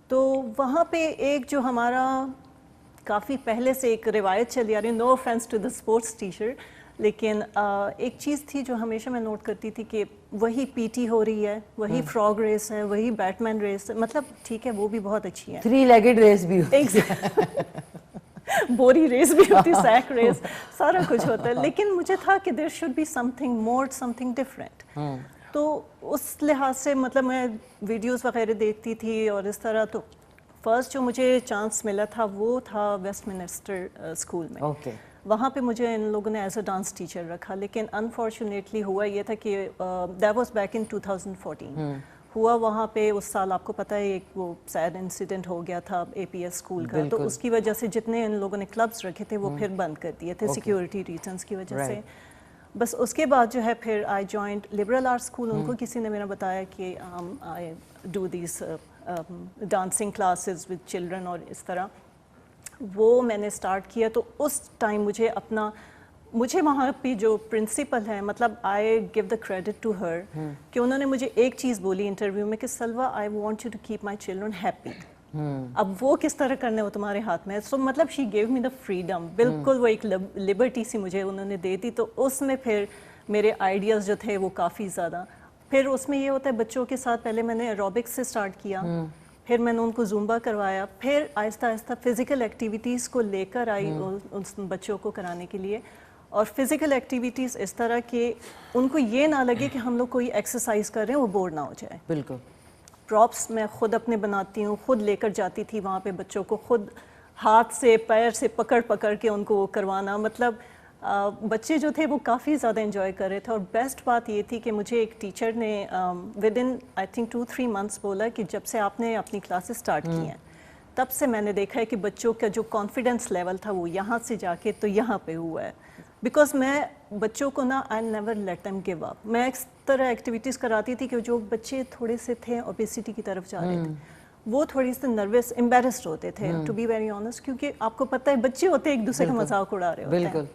तो वहाँ पे एक जो हमारा काफ़ी पहले से एक रिवायत चली आ रही है, no offence to the sports teacher, लेकिन एक चीज़ थी जो हमेशा मैं नोट करती थी कि वही पीटी हो रही है, वही फ्रॉग रेस है, वही बैटमैन रेस है, मतलब ठीक है वो भी बहुत अच्छी है, 3 लेगेड रेस भी होती है। बोरी रेस भी होती, सैक रेस, सारा कुछ होता है, लेकिन मुझे था कि there should be something more, something different. तो उस लिहाज से मतलब मैं वीडियोस वगैरह देखती थी और इस तरह। तो फर्स्ट जो मुझे चांस मिला था वो था वेस्टमिनिस्टर स्कूल में। ओके। वहाँ पे मुझे इन लोगों ने एज अ डांस टीचर रखा, लेकिन अनफॉर्चुनेटली हुआ ये था कि दैट वाज बैक इन 2014 हुआ। वहाँ पे उस साल आपको पता है एक वो सैड इंसिडेंट हो गया था एपीएस स्कूल का, तो उसकी वजह से जितने इन लोगों ने क्लब्स रखे थे वो फिर बंद कर दिए थे सिक्योरिटी रीजंस की वजह से। बस उसके बाद जो है फिर I joined liberal arts school. उनको किसी ने मेरा बताया कि I do this dancing classes with children और इस तरह वो मैंने स्टार्ट किया। तो उस टाइम मुझे वहाँ पे जो प्रिंसिपल है, मतलब I give the credit to her कि उन्होंने मुझे एक चीज़ बोली इंटरव्यू में कि Salwa I want you to keep my children happy. अब वो किस तरह करने वो तुम्हारे हाथ में है। सो मतलब she gave me the freedom, बिल्कुल वो एक लिबर्टी सी मुझे उन्होंने दे दी। तो उसमें फिर मेरे आइडियाज़ जो थे वो काफ़ी ज़्यादा। फिर उसमें ये होता है बच्चों के साथ पहले मैंने एरोबिक्स से स्टार्ट किया, फिर मैंने उनको ज़ुम्बा करवाया, फिर आहिस्ता आहिस्ता फ़िज़िकल एक्टिविटीज़ को लेकर आई उन बच्चों को कराने के लिए। और फिज़िकल एक्टिविटीज़ इस तरह के उनको ये ना लगे कि हम लोग कोई एक्सरसाइज कर रहे हैं, वो बोर ना हो जाए। बिल्कुल। प्रॉप्स मैं खुद अपने बनाती हूँ, खुद लेकर जाती थी वहाँ पे बच्चों को, खुद हाथ से पैर से पकड़ पकड़ के उनको वो करवाना। मतलब बच्चे जो थे वो काफ़ी ज़्यादा एंजॉय कर रहे थे। और बेस्ट बात ये थी कि मुझे एक टीचर ने with in I think 2-3 months बोला कि जब से आपने अपनी क्लासेस स्टार्ट की हैं तब से मैंने देखा है कि बच्चों का जो कॉन्फिडेंस लेवल था वो यहाँ से जाके तो यहाँ पे हुआ है। बिकॉज मैं बच्चों को ना I never let them give up. मैं इस तरह एक्टिविटीज़ कराती थी कि जो बच्चे थोड़े से थे ओबेसिटी की तरफ जा रहे थे, वो थोड़ी सी नर्वस एम्बेरस्ड होते थे, टू बी वेरी ऑनेस्ट, क्योंकि आपको पता है बच्चे होते हैं एक दूसरे का मजाक उड़ा रहे होते हैं।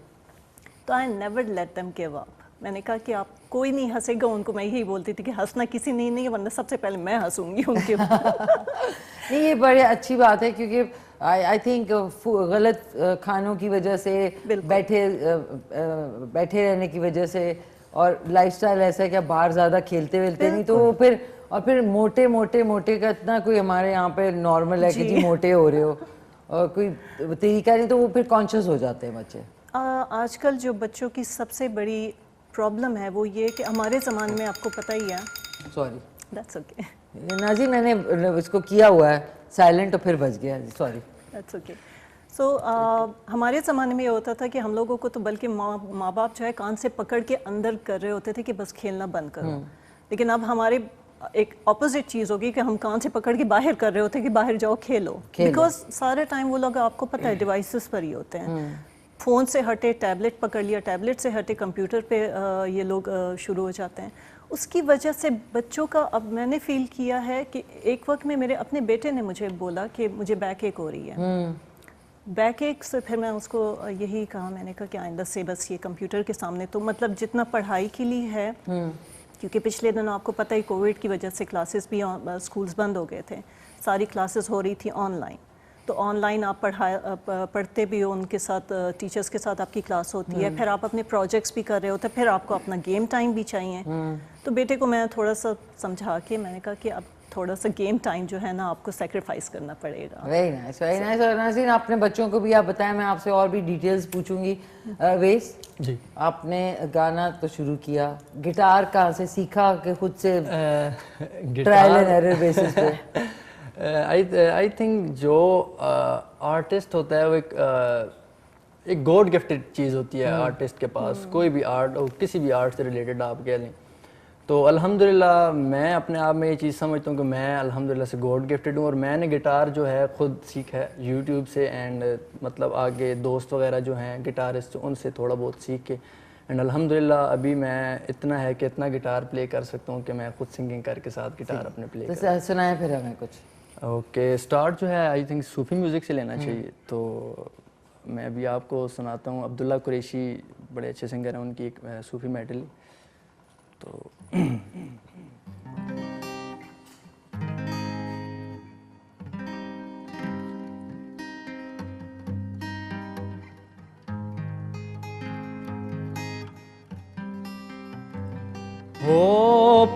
तो I never let them give up. मैंने कहा कि आप कोई नहीं हंसेगा, उनको मैं यही बोलती थी कि हंसना किसी ने नहीं है, वरना सबसे पहले मैं हंसूंगी उनके नहीं, ये बड़ी अच्छी बात है क्योंकि आई थिंक गलत खानों की वजह से, बैठे रहने की वजह से और लाइफस्टाइल ऐसा है कि बाहर ज़्यादा खेलते वेलते नहीं, तो वो फिर मोटे का इतना कोई हमारे यहाँ पे नॉर्मल है कि जी मोटे हो रहे हो और कोई तरीका नहीं, तो वो फिर कॉन्शियस हो जाते हैं बच्चे। आजकल जो बच्चों की सबसे बड़ी प्रॉब्लम है वो ये कि हमारे ज़माने में आपको पता ही है, सॉरी दैट्स ओके नाजी, मैंने इसको किया हुआ है साइलेंट तो फिर बच गया, सॉरी दैट्स ओके। सो हमारे ज़माने में ये होता था कि हम लोगों को तो बल्कि माँ बाप जो है कान से पकड़ के अंदर कर रहे होते थे कि बस खेलना बंद करो। लेकिन अब हमारे एक ऑपोजिट चीज़ होगी कि हम कान से पकड़ के बाहर कर रहे होते हैं कि बाहर जाओ खेलो। बिकॉज सारे टाइम वो लोग आपको पता है डिवाइसेस पर ही होते हैं। फ़ोन से हटे टैबलेट पकड़ लिया, टैबलेट से हटे कंप्यूटर पे ये लोग शुरू हो जाते हैं। उसकी वजह से बच्चों का, अब मैंने फील किया है कि एक वक्त में मेरे अपने बेटे ने मुझे बोला कि मुझे बैक एक हो रही है। बैक एक से फिर मैं उसको यही कहा, मैंने कहा कि आइंदा से बस ये कंप्यूटर के सामने तो मतलब जितना पढ़ाई के लिए है, क्योंकि पिछले दिनों आपको पता ही कोविड की वजह से क्लासेस भी स्कूल्स बंद हो गए थे, सारी क्लासेस हो रही थी ऑनलाइन। तो ऑनलाइन आप पढ़ते भी हो, उनके साथ टीचर्स के साथ आपकी क्लास होती है, फिर आप अपने प्रोजेक्ट्स भी कर रहे होते, फिर आपको अपना गेम टाइम भी चाहिए। तो बेटे को मैं थोड़ा सा समझा के मैंने कहा कि अब थोड़ा सा गेम टाइम जो है ना आपको सेक्रीफाइस करना पड़ेगा। Very nice, very nice. और नाज़रीन, आपने बच्चों को भी आप बताएं, मैं आपसे और भी डिटेल्स पूछूंगी। वेस जी, आपने गाना तो शुरू किया, गिटार कहाँ से सीखा कि खुद से ट्रायल एंड एरर बेसिस पे? आई थिंक जो आर्टिस्ट होता है वो एक गॉड गिफ्टेड चीज़ होती है आर्टिस्ट के पास। कोई भी आर्ट हो, किसी भी आर्ट से रिलेटेड आप कह लें, तो अल्हम्दुलिल्लाह मैं अपने आप में ये चीज़ समझता हूँ कि मैं अल्हम्दुलिल्लाह से गॉड गिफ्टेड हूँ, और मैंने गिटार जो है ख़ुद सीखा है यूट्यूब से, एंड मतलब आगे दोस्त वगैरह जो हैं गिटारिस्ट उनसे थोड़ा बहुत सीख के, एंड अल्हम्दुलिल्लाह अभी मैं इतना है कि इतना गिटार प्ले कर सकता हूँ कि मैं खुद सिंगिंग करके साथ गिटार अपने प्ले तो सुनाए फिर हमें कुछ। ओके, स्टार्ट जो है आई थिंक सूफी म्यूज़िक से लेना चाहिए। तो मैं अभी आपको सुनाता हूँ, अब्दुल्ला कुरैशी बड़े अच्छे सिंगर हैं, उनकी एक सूफी मेडली। तो हो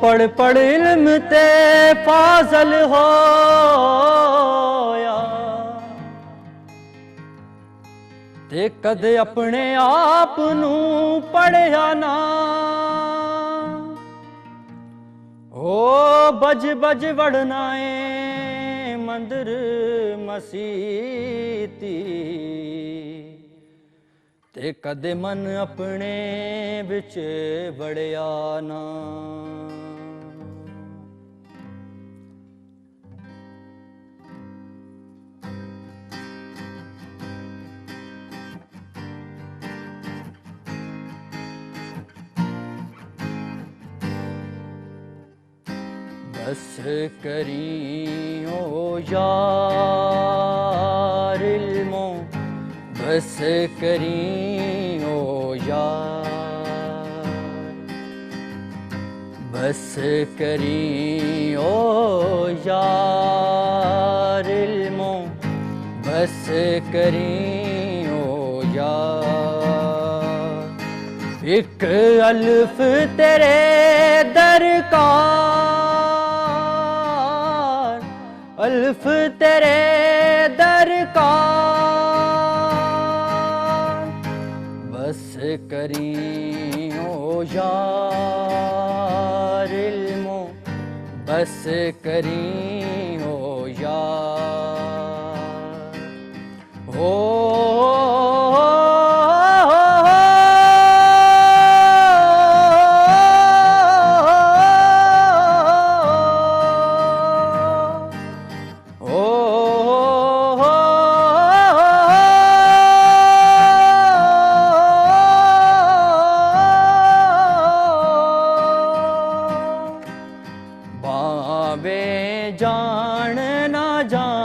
पढ़ पढ़ इल्म ते फाजल हो या ते कदे अपने आप नू पढ़िया ना, हो बज बज वड़ना है मंदिर मसीती, ते कदे मन अपने विच वड़िया ना। बस करी ओ यार इल्मो, बस करी ओ यार, बस करी ओ यार इल्मो, बस करी ओ यार, एक अल्फ तेरे दरकार, अल्फ तेरे दरकार, बस करी ओ यार इल्मो, बस करी ओ यार, हो जान ना जान,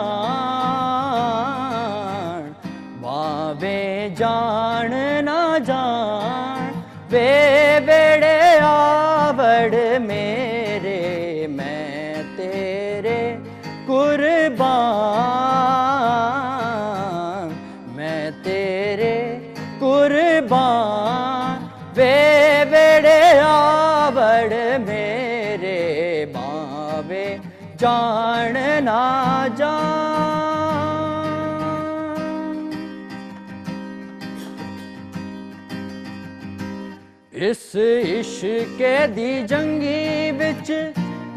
बाबे जान ना जान, वे बेड़े आवड़ मेरे, मैं तेरे कुर्बान, मैं तेरे कुर्बान, वे बेड़े आवड़ मेरे, बाबे जान ना जान। इस इश्क दी जंगी बिच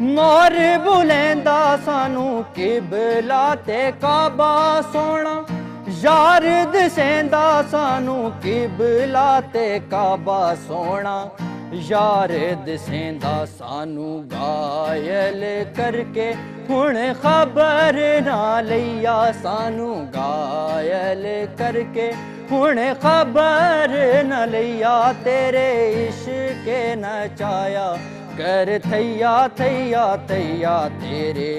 मोर बुलेंदा सानू किबला ते काबा सोना, यार दसेंदा सानू किबला ते काबा सोना, यार दसेंदा सानू गायल करके, हुण खबर ना लिया सानू गायल करके, हुण खबर न लिया, तेरे इश्क नचाया कर थैया थैया थैया, तेरे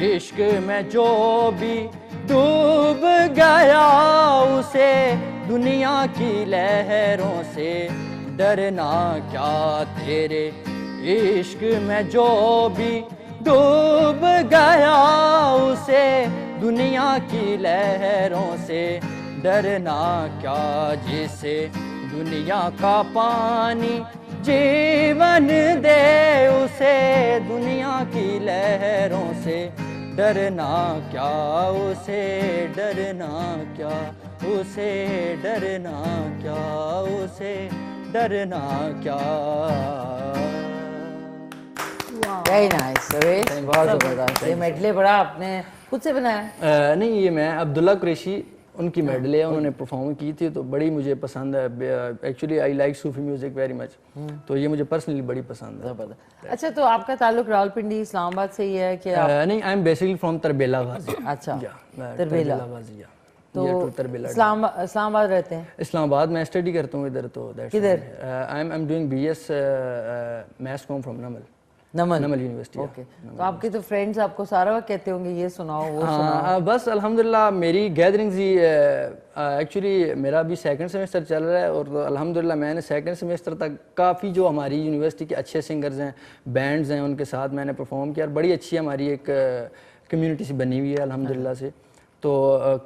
इश्क में जो भी डूब गया, उसे दुनिया की लहरों से डरना क्या, तेरे इश्क में जो भी डूब गया, उसे दुनिया की लहरों से डरना क्या, जिसे दुनिया का पानी जीवन दे, उसे दुनिया की लहरों से डरना क्या, उसे डरना क्या, उसे डरना क्या, उसे डरना क्या। वेरी नाइस सुरेश, बहुत जबरदस्त। ये मेडले बड़ा आपने खुद से बनाया? नहीं, ये मैं अब्दुल्ला कुरैशी उनकी मेडल है, उन्होंने परफॉर्म की थी, तो बड़ी मुझे पसंद है। Actually I like Sufi music very much, तो ये मुझे पर्सनली बड़ी पसंद है। अच्छा, तो आपका ताल्लुक रावलपिंडी इस्लामाबाद से ही है कि आप? नहीं, I am basically from Tarbela Ghazi. अच्छा, तरबेला गाजी। तो इस्लामाबाद रहते हैं? इस्लामाबाद मैं स्टडी करता हूँ इधर। तो किधर? I am doing BS maths com from Namal university. Okay, तो आपके तो फ्रेंड्स आपको सारा वक्त कहते होंगे ये सुनाओ वो सुनाओ। हाँ, बस अल्हम्दुलिल्लाह मेरी गैदरिंग्स ही एक्चुअली मेरा अभी सेकंड सेमेस्टर चल रहा है, और अल्हम्दुलिल्लाह मैंने सेकंड सेमेस्टर तक काफ़ी जो हमारी यूनिवर्सिटी के अच्छे सिंगर्स हैं, बैंड्स हैं, उनके साथ मैंने परफॉर्म किया, और बड़ी अच्छी हमारी एक कम्युनिटी सी बनी हुई है अल्हम्दुलिल्लाह से। तो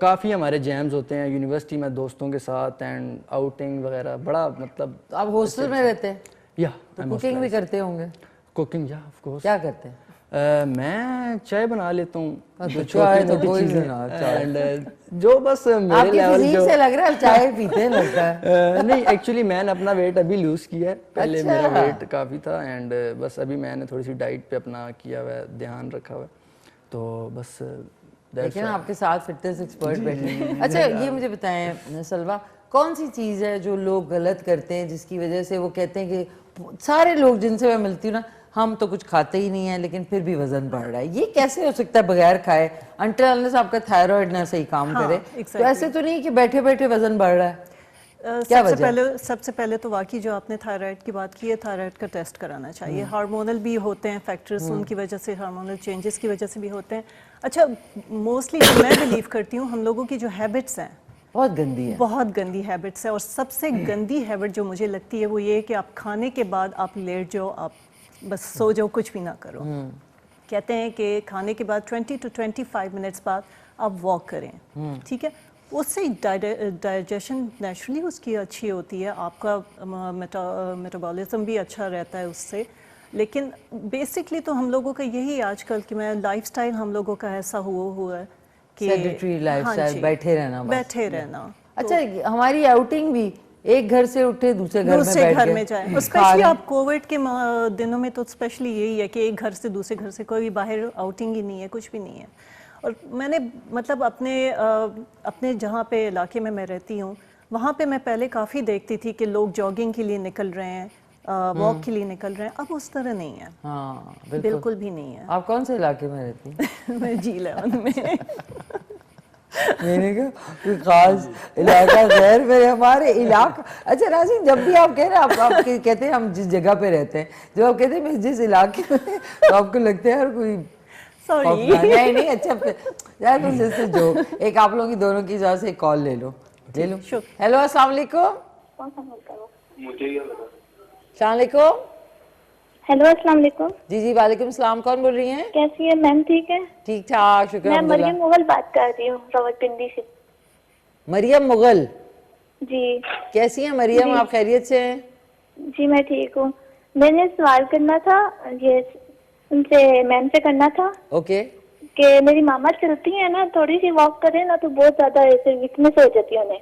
काफ़ी हमारे जैम्स होते हैं यूनिवर्सिटी में दोस्तों के साथ, एंड आउटिंग वगैरह, बड़ा मतलब। आप हॉस्टल में रहते हैं? या तो कुकिंग भी करते होंगे? कुकिंग, या ऑफ कोर्स। क्या करते हैं? मैं चाय बना लेता हूँ, चाय तो कोई एंड जो बस मेरे लेवल जो से लग रहा है चाय पीते हैं लगता है। नहीं, एक्चुअली मैंने अपना वेट अभी लूज किया है, पहले मेरा वेट काफ़ी था, एंड बस अभी मैंने थोड़ी सी डाइट पे अपना किया हुआ है, ध्यान रखा हुआ है, तो बस देखिए ना आपके साथ फिटनेस एक्सपर्ट बैठे हैं। अच्छा, ये मुझे बताएं सलवा, कौन सी चीज़ है जो लोग गलत करते हैं जिसकी वजह से वो कहते हैं कि सारे लोग जिनसे मैं मिलती हूँ ना, हम तो कुछ खाते ही नहीं है लेकिन फिर भी वजन बढ़ रहा है? ये कैसे हो सकता है बगैर खाए, अनटिल आपका थायराइड ना सही काम करे? तो ऐसे तो नहीं कि बैठे बैठे वजन बढ़ रहा है। सबसे पहले तो वाकई जो आपने थायराइड की बात की है, थायराइड का टेस्ट कराना चाहिए। हार्मोनल भी होते हैं फैक्टर्स, उनकी वजह से, हार्मोनल चेंजेस की वजह से भी होते हैं। अच्छा, मोस्टली जो मैं बिलीव करती हूँ, हम लोगों की जो हैबिट्स हैं बहुत गंदी है, बहुत गंदी हैबिट्स है। और सबसे गंदी हैबिट जो मुझे लगती है वो ये है कि आप खाने के बाद आप लेट जाओ, आप बस सो जाओ, कुछ भी ना करो। कहते हैं कि खाने के बाद 20 to 25 मिनट्स बाद आप वॉक करें, ठीक है? उससे डाइजेशन नेचुरली उसकी अच्छी होती है, आपका मेटाबॉलिज्म भी अच्छा रहता है उससे। लेकिन बेसिकली तो हम लोगों का यही आजकल कि मैं लाइफस्टाइल हम लोगों का ऐसा हुआ है कि सेडेंटरी लाइफस्टाइल, बैठे रहना। अच्छा, हमारी आउटिंग भी एक घर से उठे दूसरे घर में जाए। स्पेशली आप कोविड के दिनों में तो स्पेशली यही है कि एक घर से दूसरे घर से कोई बाहर आउटिंग ही नहीं है, कुछ भी नहीं है। और मैंने मतलब अपने जहाँ पे इलाके में मैं रहती हूँ, वहाँ पे मैं पहले काफ़ी देखती थी कि लोग जॉगिंग के लिए निकल रहे हैं, वॉक के लिए निकल रहे हैं। अब उस तरह नहीं है। हाँ, बिल्कुल भी नहीं है। आप कौन से इलाके में रहती हैं? मैं G11 में। मैंने कहा कोई खास इलाका खैर मेरे हमारे इलाका। अच्छा नाज़रीन, जब भी आप कह रहे हैं, आप कहते हैं हम जिस जगह पे रहते हैं, जब आप कहते हैं मैं जिस इलाके में, तो आपको लगता है यार कोई नहीं। अच्छा यार कुछ इससे जो एक आप लोगों की दोनों की वजह से एक कॉल ले लो। हेलो, अस्सलाम वालेकुम। हेलो, अस्सलाम वालेकुम। जी वालेकुम सलाम। कौन बोल रही हैं? कैसी है मैम? ठीक है, ठीक ठाक, शुक्र। मैं मरियम मुगल बात कर रही हूँ रावलपिंडी से। मरियम मुगल जी, कैसी हैं मरियम? आप खैरियत से हैं? जी मैं ठीक हूँ। मैंने सवाल करना था, ये उनसे मैम से करना था। ओके। कि मेरी मामा चलती है ना, थोड़ी सी वॉक करें ना तो बहुत ज्यादा ऐसे वीकनेस हो जाती है उन्हें।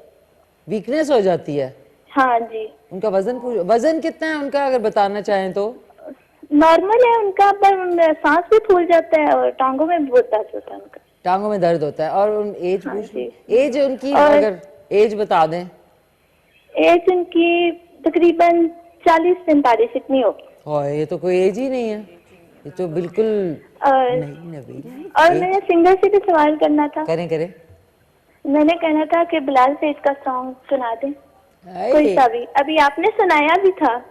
वीकनेस हो जाती है? हाँ जी। उनका वजन कितना है उनका, अगर बताना चाहें तो? नॉर्मल है उनका, पर सांस भी फूल जाता है और टांगों में बहुत दर्द होता है उनका। टांगों में दर्द होता है। और उन एज एज उनकी अगर एज बता दें? एज उनकी तकरीबन 40-45 इतनी होगी। ये तो कोई एज ही नहीं है, ये तो बिल्कुल नहीं। और मैंने सिंगर से भी सवाल करना था। करें। मैंने कहना था कि बिलाल सेठ का सॉन्ग सुना दें कोई सा भी। अभी आपने सुनाया भी था,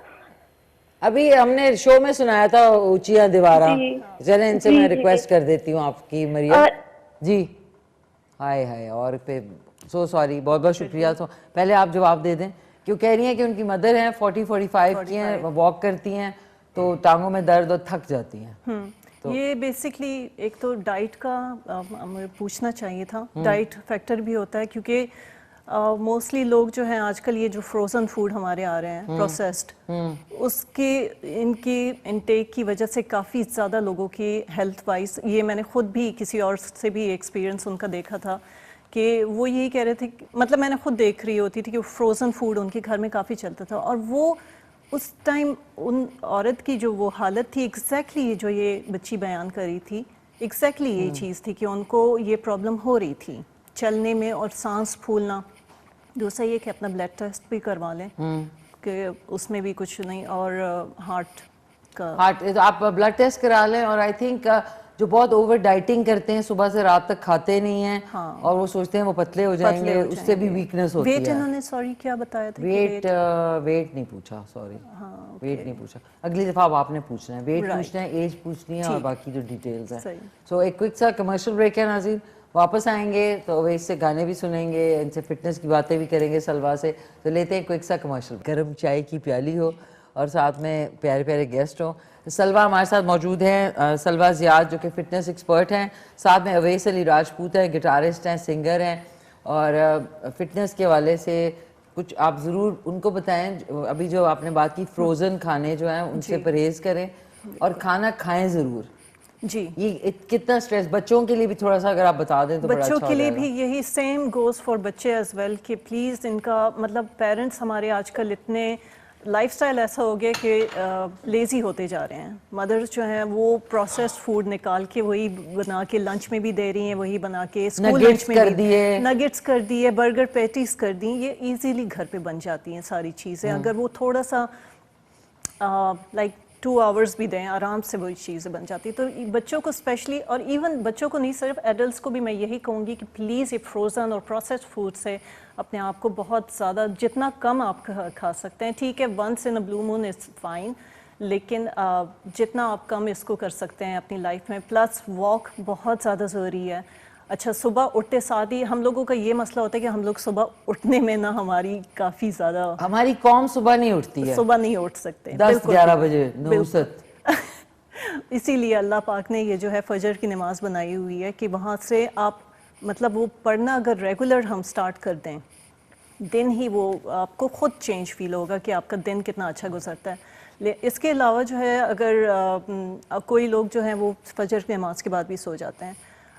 अभी हमने शो में सुनाया था, ऊंचिया दीवारा। चले इनसे मैं रिक्वेस्ट कर देती हूँ आपकी मरियम जी। हाय और पे सो सॉरी, बहुत बहुत शुक्रिया। तो पहले आप जवाब दे दें। क्यों कह रही हैं कि उनकी मदर हैं, 40-45 की हैं, वॉक करती हैं तो टांगों में दर्द और थक जाती हैं। तो ये बेसिकली एक तो डाइट का मुझे पूछना चाहिए था। डाइट फैक्टर भी होता है, क्योंकि मोस्टली लोग जो हैं आजकल ये जो फ्रोज़न फूड हमारे आ रहे हैं प्रोसेस्ड, उसके इनकी इनटेक की वजह से काफ़ी ज़्यादा लोगों की हेल्थ वाइज, ये मैंने खुद भी किसी और से भी एक्सपीरियंस उनका देखा था कि वो यही कह रहे थे, मतलब मैंने खुद देख रही होती थी कि फ्रोज़न फूड उनके घर में काफ़ी चलता था। और वो उस टाइम उन औरत की जो वो हालत थी, एग्जैक्टली जो ये बच्ची बयान कर रही थी, एग्जैक्टली यही चीज़ थी कि उनको ये प्रॉब्लम हो रही थी। चलने में और सांस फूलना। दूसरा ये कि अपना ब्लड टेस्ट भी करवा लें कि उसमें भी कुछ नहीं, और हार्ट का आप ब्लड टेस्ट करा लें। और आई थिंक जो बहुत ओवर डाइटिंग करते हैं, सुबह से रात तक खाते नहीं हैं, हाँ। और वो सोचते हैं वो पतले हो जाएंगे, उससे भी वीकनेस होती वेट है। इन्होंने सॉरी क्या बताया था? वेट नहीं पूछा, सॉरी वेट नहीं पूछा। अगली दफा अब आपने पूछना है, वेट पूछना है, एज पूछनी है, और बाकी जो डिटेल्स हैं। सो एक क्विक सा कमर्शियल ब्रेक है नाज़रीन, वापस आएंगे तो वे इससे गाने भी सुनेंगे, इनसे फिटनेस की बातें भी करेंगे सलवा से। तो लेते हैं क्विक सा कमर्शियल। गर्म चाय की प्याली हो और साथ में प्यारे प्यारे गेस्ट हो। सलवा हमारे साथ मौजूद हैं, सलवा ज़ियाद जो कि फ़िटनेस एक्सपर्ट हैं, साथ में अवैस अली राजपूत हैं, गिटारिस्ट हैं, सिंगर हैं, और फिटनेस के हवाले से कुछ आप ज़रूर उनको बताएं। अभी जो आपने बात की फ्रोज़न खाने जो हैं उनसे परहेज़ करें, और खाना खाएं ज़रूर जी। ये कितना स्ट्रेस बच्चों के लिए भी थोड़ा सा अगर आप बता दें तो बड़ा अच्छा बच्चों के लिए भी यही सेम गोज़ फॉर बच्चे एज वेल कि प्लीज़ इनका मतलब पेरेंट्स हमारे आजकल इतने लाइफस्टाइल ऐसा हो गया कि लेज़ी होते जा रहे हैं। मदर्स जो हैं वो प्रोसेस्ड फूड निकाल के वही बना के लंच में भी दे रही हैं, वही बना के स्कूल लंच में भी नगेट्स कर दिए, बर्गर पैटीज कर दी। ये इजीली घर पे बन जाती हैं सारी चीज़ें। अगर वो थोड़ा सा लाइक 2 आवर्स भी दें, आराम से वही चीज़ें बन जाती। तो बच्चों को स्पेशली, और इवन बच्चों को नहीं, सिर्फ एडल्ट्स को भी मैं यही कहूँगी कि प्लीज़ ये फ्रोज़न और प्रोसेस्ड फूड से अपने आप को बहुत ज़्यादा, जितना कम आप खा सकते हैं, ठीक है, once in a blue moon is fine, लेकिन जितना आप कम इसको कर सकते हैं अपनी लाइफ में। प्लस वॉक बहुत ज़्यादा ज़रूरी है। अच्छा, सुबह उठते साथ ही हम लोगों का ये मसला होता है कि हम लोग सुबह उठने में ना हमारी काफ़ी ज़्यादा, हमारी कौम सुबह नहीं उठती है, सुबह नहीं उठ सकते 10-11 बजे नौसत। इसीलिए अल्लाह पाक ने ये जो है फजर की नमाज बनाई हुई है कि वहाँ से आप मतलब वो पढ़ना अगर रेगुलर हम स्टार्ट कर दें, दिन ही वो आपको खुद चेंज फील होगा कि आपका दिन कितना अच्छा गुजरता है। इसके अलावा जो है अगर कोई लोग जो हैं वो फजर की नमाज के बाद भी सो जाते हैं।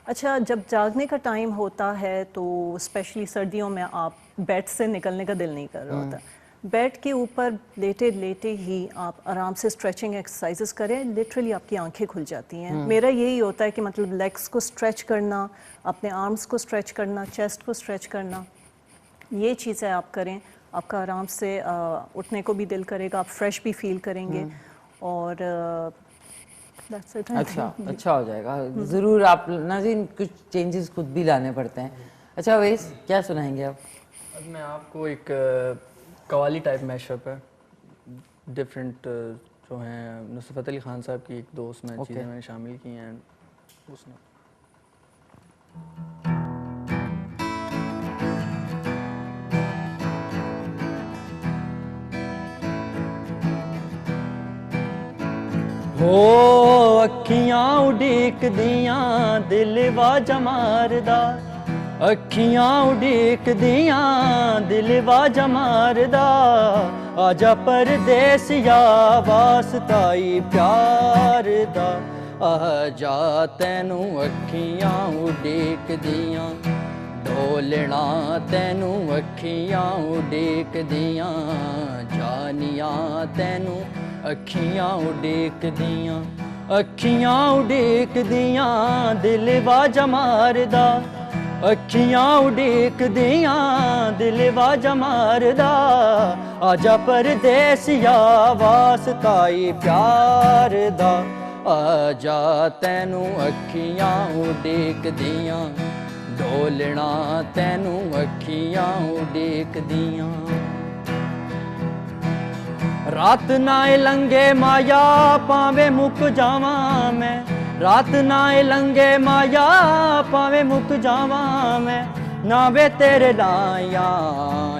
अच्छा, जब जागने का टाइम होता है तो स्पेशली सर्दियों में आप बेड से निकलने का दिल नहीं कर रहा होता। बेड के ऊपर लेटे लेटे ही आप आराम से स्ट्रेचिंग एक्सरसाइजेस करें, लिटरली आपकी आंखें खुल जाती हैं। मेरा यही होता है कि मतलब लेग्स को स्ट्रेच करना, अपने आर्म्स को स्ट्रेच करना, चेस्ट को स्ट्रेच करना, ये चीज़ें आप करें, आपका आराम से उठने को भी दिल करेगा, आप फ्रेश भी फील करेंगे, और अच्छा हो जाएगा। ज़रूर आप नाज़रीन कुछ चेंजेस खुद भी लाने पड़ते हैं। अच्छा वैस, क्या सुनाएंगे आप? अब मैं आपको एक कवाली टाइप मैशअप है, डिफरेंट जो हैं नुसरत अली खान साहब की एक दोस्त में चीज़ें मैंने शामिल की हैं उसमें। हो अखियां उड़ीक दियां दिल वाजा मारदा, अखियां उड़ीक दियां दिल वाजा मारदा, आजा परदेसिया वास्ताई प्यार दा, आजा तैनू अखियां उड़ीक दियां, ढोलना तैनू अखियां उड़ीक दियां, जानिया तैनू अखियां उड़ीक दियां, अखियां उड़ीक दियां दिल वाजा मारदा, अखियां उड़ीक दियां दिल वाजा मारदा, आजा परदेसिया वास्ताई प्यार दा, आजा तैनू अखियां उड़ीक दियां, ढोलना तैनू अखियां उड़ीक दियां। रात नाए लंगे माया पावे मुक जावा मैं, रात नाए लंगे माया पावे मुक जावा मैं, ना वे तेरे लाया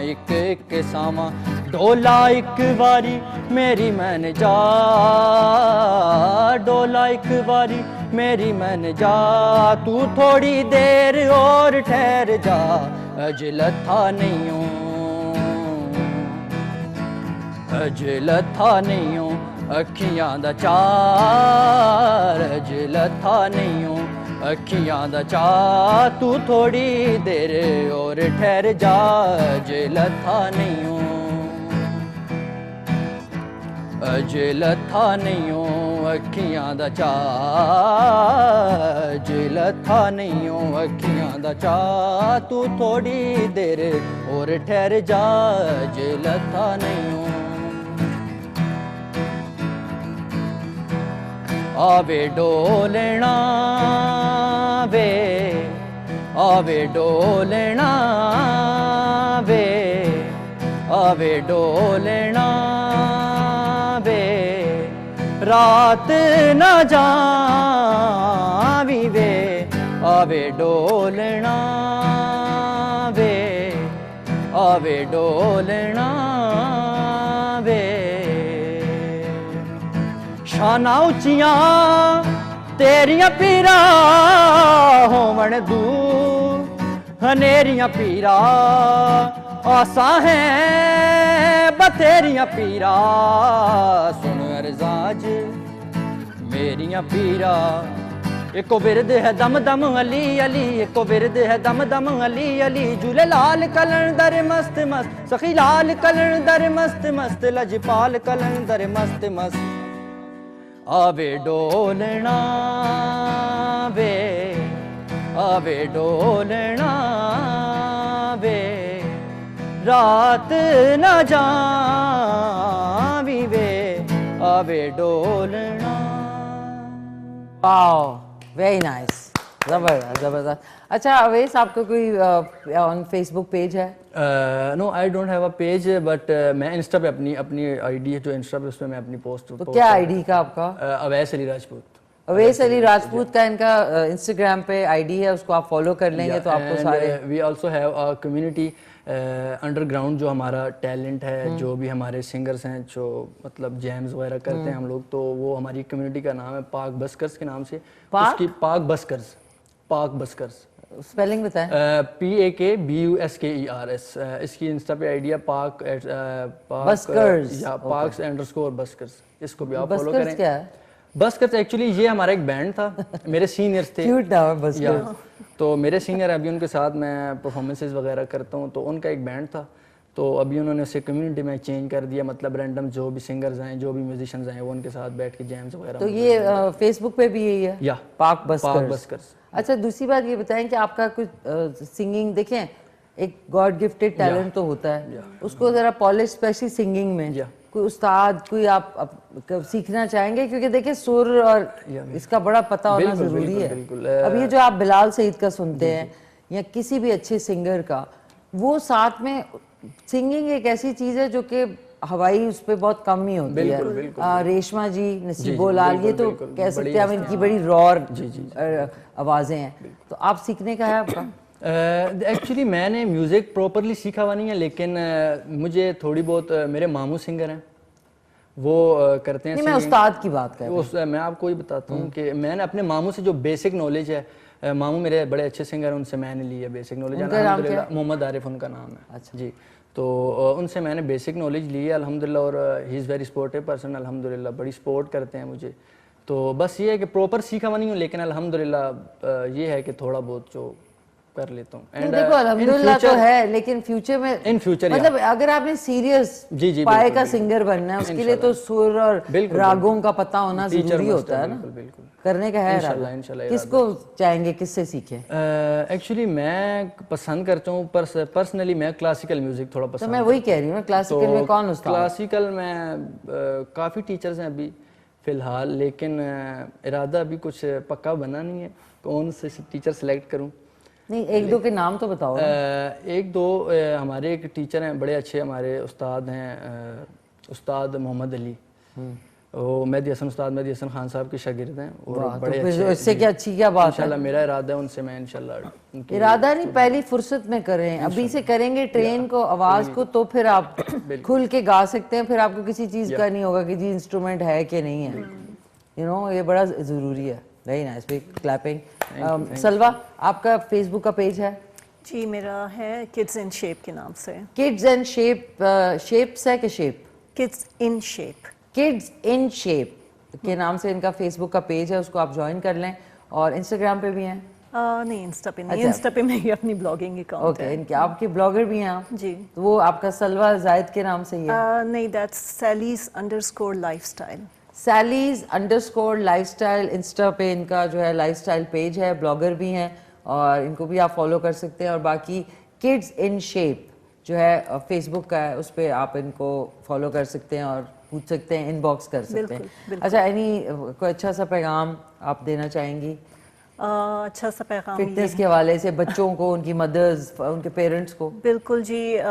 एक एक सावा, डोला एक बारी मेरी मैन जा, डोला एक बारी मेरी मैन जा, तू थोड़ी देर और ठहर जा, अजलथा नहीं हूँ, अजलथा नहीं हूँ अखियां दा चार, अजलथा नहीं हूँ अखियां दा चार, तू थोड़ी देर और ठहर जा, अजलथा नहीं हूँ। अजे लथा नहीं हो अखियां दा चा, अजे लथा नहीं हो अखियां दा चा, तू थोड़ी देर और ठहर जा, अजे लथा नहीं हो। आवे डोलना वे, आवे डोलना वे, आवे डोलना वे, रात न जावी वे, आवे डोलना वे, आवे डोलना वे। शाना उचियां तेरियां पीरा होवण दूर, हनेरियां पीरा आसा है बथेरियां पीरा, सुन अरजाज मेरियां पीरा। एको विरद है दम दम अली अली, एको विरद है दम दम अली अली, झूले लाल कलंदर मस्त मस्त, सखी लाल कलंदर मस्त मस्त, लजपाल कलंदर मस्त मस्त। आवे डोलना वे, आवे डोलना वे, रात न जावी वे, आवे डोलना। वाओ, वेरी नाइस, जबरदस्त जबरदस्त। अच्छा अवैस, आपका कोई ऑन फेसबुक पेज है? No I don't have a page, but मैं इंस्टा पे अपनी अपनी आईडी है जो इंस्टा पे, उसमें मैं अपनी पोस्ट तो क्या आईडी का आपका? अवैस अली राजपूत। अवैस अली राजपूत का इनका इंस्टाग्राम पे आईडी है, उसको आप फॉलो कर लेंगे तो आपको सारे। We also have a community underground, जो हमारा टैलेंट है, जो भी हमारे सिंगर्स हैं जो मतलब जैम्स वगैरह करते हैं हम लोग, तो वो हमारी कम्युनिटी का नाम है पाक बस्कर्स के नाम से। उसकी पाक बस्कर्स, पाक बस्कर्स स्पेलिंग बताएं। PAKBUSKERS, इसकी इंस्टा पे आईडी है पाक बस्कर्स या पाक्स_बस्कर्स, इसको भी आप फॉलो बस्कर्स करें। क्या है? बस्कर्स एक्चुअली ये हमारा एक बैंड था, मेरे सीनियर्स थे। क्यूट नाम है बस्कर्स। तो मेरे सिंगर अभी उनके साथ मैं परफॉर्मेंसेस वगैरह करता हूँ, तो उनका एक बैंड था, तो अभी उन्होंने उसे कम्युनिटी में चेंज कर दिया, मतलब रैंडम जो भी सिंगर्स हैं, जो भी म्यूजिशियंस हैं, वो उनके साथ बैठ के जैम्स वगैरह। तो ये फेसबुक पे भी यही है या पाक बस्कर्स। बस्कर्स। अच्छा दूसरी बात ये बताएं कि आपका कुछ सिंगिंग, देखें एक गॉड गिफ्टेड टैलेंट तो होता है, उसको जरा पॉलिश, स्पेशली सिंगिंग में कोई उस्ताद कोई आप सीखना चाहेंगे? क्योंकि देखिए सुर और इसका बड़ा पता होना जरूरी है। अब ये जो आप बिलाल सईद का सुनते हैं या किसी भी अच्छे सिंगर का, वो साथ में सिंगिंग एक ऐसी चीज है जो कि हवाई उस पर बहुत कम ही होती है। रेशमा जी, नसीबो लाल, ये तो कह सकते हैं इनकी बड़ी रॉर आवाजें हैं, तो आप सीखने का है आपका? एक्चुअली मैंने म्यूज़िक प्रॉपरली सीखा हुआ नहीं है, लेकिन मुझे थोड़ी बहुत मेरे मामू सिंगर हैं, वो करते हैं। नहीं, मैं उस्ताद की बात कर रहा हूँ। मैं आपको ही बताता हूँ कि मैंने अपने मामू से जो बेसिक नॉलेज है, मामू मेरे बड़े अच्छे सिंगर हैं, उनसे मैंने ली है बेसिक नॉलेज। अल्हम्दुलिल्लाह, मोहम्मद आरिफ उनका नाम है। अच्छा जी, तो उनसे मैंने बेसिक नॉलेज ली है अल्हम्दुलिल्लाह, और he is very supportive person अल्हम्दुलिल्लाह, बड़ी सपोर्ट करते हैं मुझे। तो बस ये है कि प्रॉपर सीखा हुआ नहीं हूँ, लेकिन अल्हम्दुलिल्लाह ये है कि थोड़ा बहुत जो कर लेता हूँ। एंड देखो अल्हम्दुलिल्लाह तो है, लेकिन फ्यूचर में, इन फ्यूचर मतलब अगर आपने सीरियस पाए का सिंगर बनना है, उसके लिए तो सुर और रागों का पता होना जरूरी होता है ना, करने का है। इंशाल्लाह। किसको चाहेंगे, किससे सीखें? एक्चुअली मैं पसंद करता हूँ, पर्सनली मैं क्लासिकल म्यूजिक थोड़ा पसंद। तो मैं वही कह रही हूँ, क्लासिकल में कौन उस्ताद? क्लासिकल में काफ़ी टीचर्स हैं अभी फ़िलहाल, लेकिन इरादा अभी कुछ पक्का बना नहीं है कौन से टीचर सेलेक्ट करूँ। नहीं, एक दो के नाम तो बताओ। एक दो हमारे एक टीचर हैं बड़े अच्छे, हमारे उस्ताद हैं उस्ताद मोहम्मद अली, वो मेहदी हसन, उस्ताद मेहदी हसन खान साहब के शागिर्द हैं, और बड़े अच्छे। इससे क्या अच्छी क्या बात है? इंशाल्लाह मेरा इरादा है उनसे मैं इंशाल्लाह। इरादा नहीं, पहली फुर्सत में करें, अभी से करेंगे ट्रेन को, आवाज को, तो फिर आप खुल के गा सकते हैं, फिर आपको किसी चीज का नहीं होगा कि जी इंस्ट्रूमेंट है कि नहीं है। यू नो, ये बड़ा जरूरी है। Very nice, big clapping. Salwa, आपका फेसबुक का पेज है? जी, मेरा है किड्स इन शेप के नाम से। किड्स इन शेप, शेप्स है कि shape? Kids in shape, kids in shape के नाम से इनका फेसबुक का पेज है, उसको आप ज्वाइन कर लें। और इंस्टाग्राम पे भी हैं? नहीं, इंस्टा पे नहीं, अच्छा। इंस्टा पे मेरी अपनी ब्लॉगिंग अकाउंट ओके, इनके आपके ब्लॉगर भी हैं आप? जी। तो वो आपका सलवा जायद के नाम से ही है? नहीं, दैट्स Sally's_lifestyle। Sally's_lifestyle इंस्टा पे इनका जो है लाइफस्टाइल पेज है, ब्लॉगर भी हैं और इनको भी आप फॉलो कर सकते हैं। और बाकी किड्स इन शेप जो है फेसबुक का है, उस पर आप इनको फॉलो कर सकते हैं और पूछ सकते हैं, इनबॉक्स कर सकते हैं। बिल्कुल। अच्छा, कोई अच्छा सा पैगाम आप देना चाहेंगी अच्छा सा पैगाम ये फिटनेस के हवाले से बच्चों को, उनकी मदर्स, उनके पेरेंट्स को? बिल्कुल जी।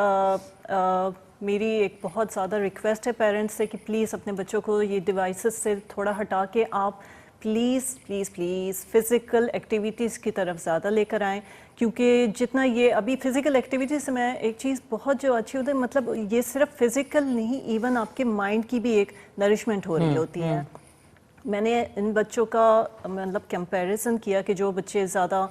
मेरी एक बहुत ज़्यादा रिक्वेस्ट है पेरेंट्स से कि प्लीज़ अपने बच्चों को ये डिवाइसेस से थोड़ा हटा के आप please please please physical activities की तरफ ज़्यादा लेकर आएँ, क्योंकि जितना ये अभी फ़िज़िकल एक्टिविटीज़ से मैं एक चीज़ बहुत जो अच्छी होती है, मतलब ये सिर्फ फ़िज़िकल नहीं, इवन आपके माइंड की भी एक नरिशमेंट हो रही होती है। मैंने इन बच्चों का मतलब कंपैरिजन किया कि जो बच्चे ज़्यादा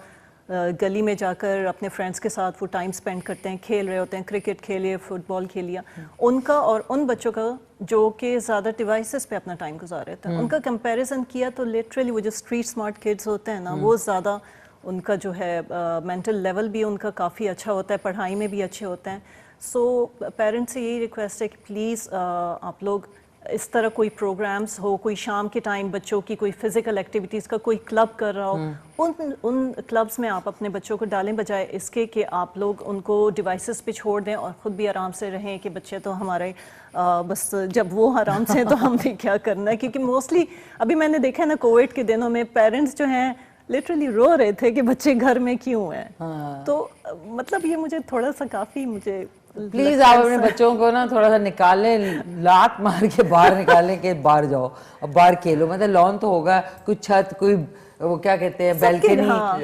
गली में जाकर अपने फ्रेंड्स के साथ वो टाइम स्पेंड करते हैं, खेल रहे होते हैं, क्रिकेट खेलिए, फुटबॉल खेलिए, उनका और उन बच्चों का जो कि ज़्यादा डिवाइसेस पे अपना टाइम गुजार रहे थे, उनका कंपैरिजन किया तो लिटरली वो जो स्ट्रीट स्मार्ट किड्स होते हैं ना, वो ज़्यादा उनका जो है मेंटल लेवल भी उनका काफ़ी अच्छा होता है, पढ़ाई में भी अच्छे होते हैं। सो पेरेंट्स से यही रिक्वेस्ट है कि प्लीज़ आप लोग इस तरह कोई प्रोग्राम्स हो, कोई शाम के टाइम बच्चों की कोई फिजिकल एक्टिविटीज़ का कोई क्लब कर रहा हो, उन क्लब्स में आप अपने बच्चों को डालें, बजाय इसके कि आप लोग उनको डिवाइसेस पे छोड़ दें और ख़ुद भी आराम से रहें कि बच्चे तो हमारे बस जब वो आराम से तो हमने क्या करना है। क्योंकि मोस्टली अभी मैंने देखा है ना, कोविड के दिनों में पेरेंट्स जो हैं लिटरली रो रहे थे कि बच्चे घर में क्यों हैं। तो मतलब ये मुझे थोड़ा सा काफ़ी मुझे प्लीज आप अपने बच्चों को ना थोड़ा सा निकालें, लात मार के बाहर निकालें कि बाहर जाओ, अब बाहर खेलो। मतलब लॉन तो होगा, कोई छत, कोई वो क्या कहते हैं बैल्कनी,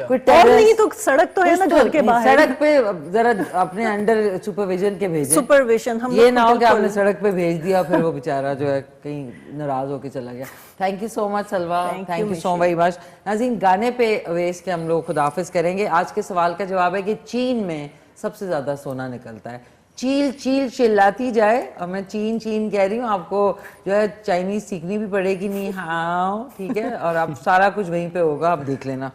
कोई और नहीं तो सड़क तो है ना घर के बाहर, सड़क पे जरा अपने अंडर सुपरविजन के भेजें। सुपरविजन हम ये ना हो कि आपने सड़क पे भेज दिया फिर वो बेचारा जो है कहीं नाराज होके चला गया। Thank you so much Salwa, thank you so very much. नाज़रीन, गाने पे वेस के हम लोग खुदाफिज करेंगे। आज के सवाल का जवाब है कि चीन में सबसे ज्यादा सोना निकलता है। चील चील चिल्लाती जाए, और मैं चीन चीन कह रही हूँ, आपको जो है चाइनीज सीखनी भी पड़ेगी, नहीं हाँ ठीक है, और आप सारा कुछ वहीं पे होगा, आप देख लेना।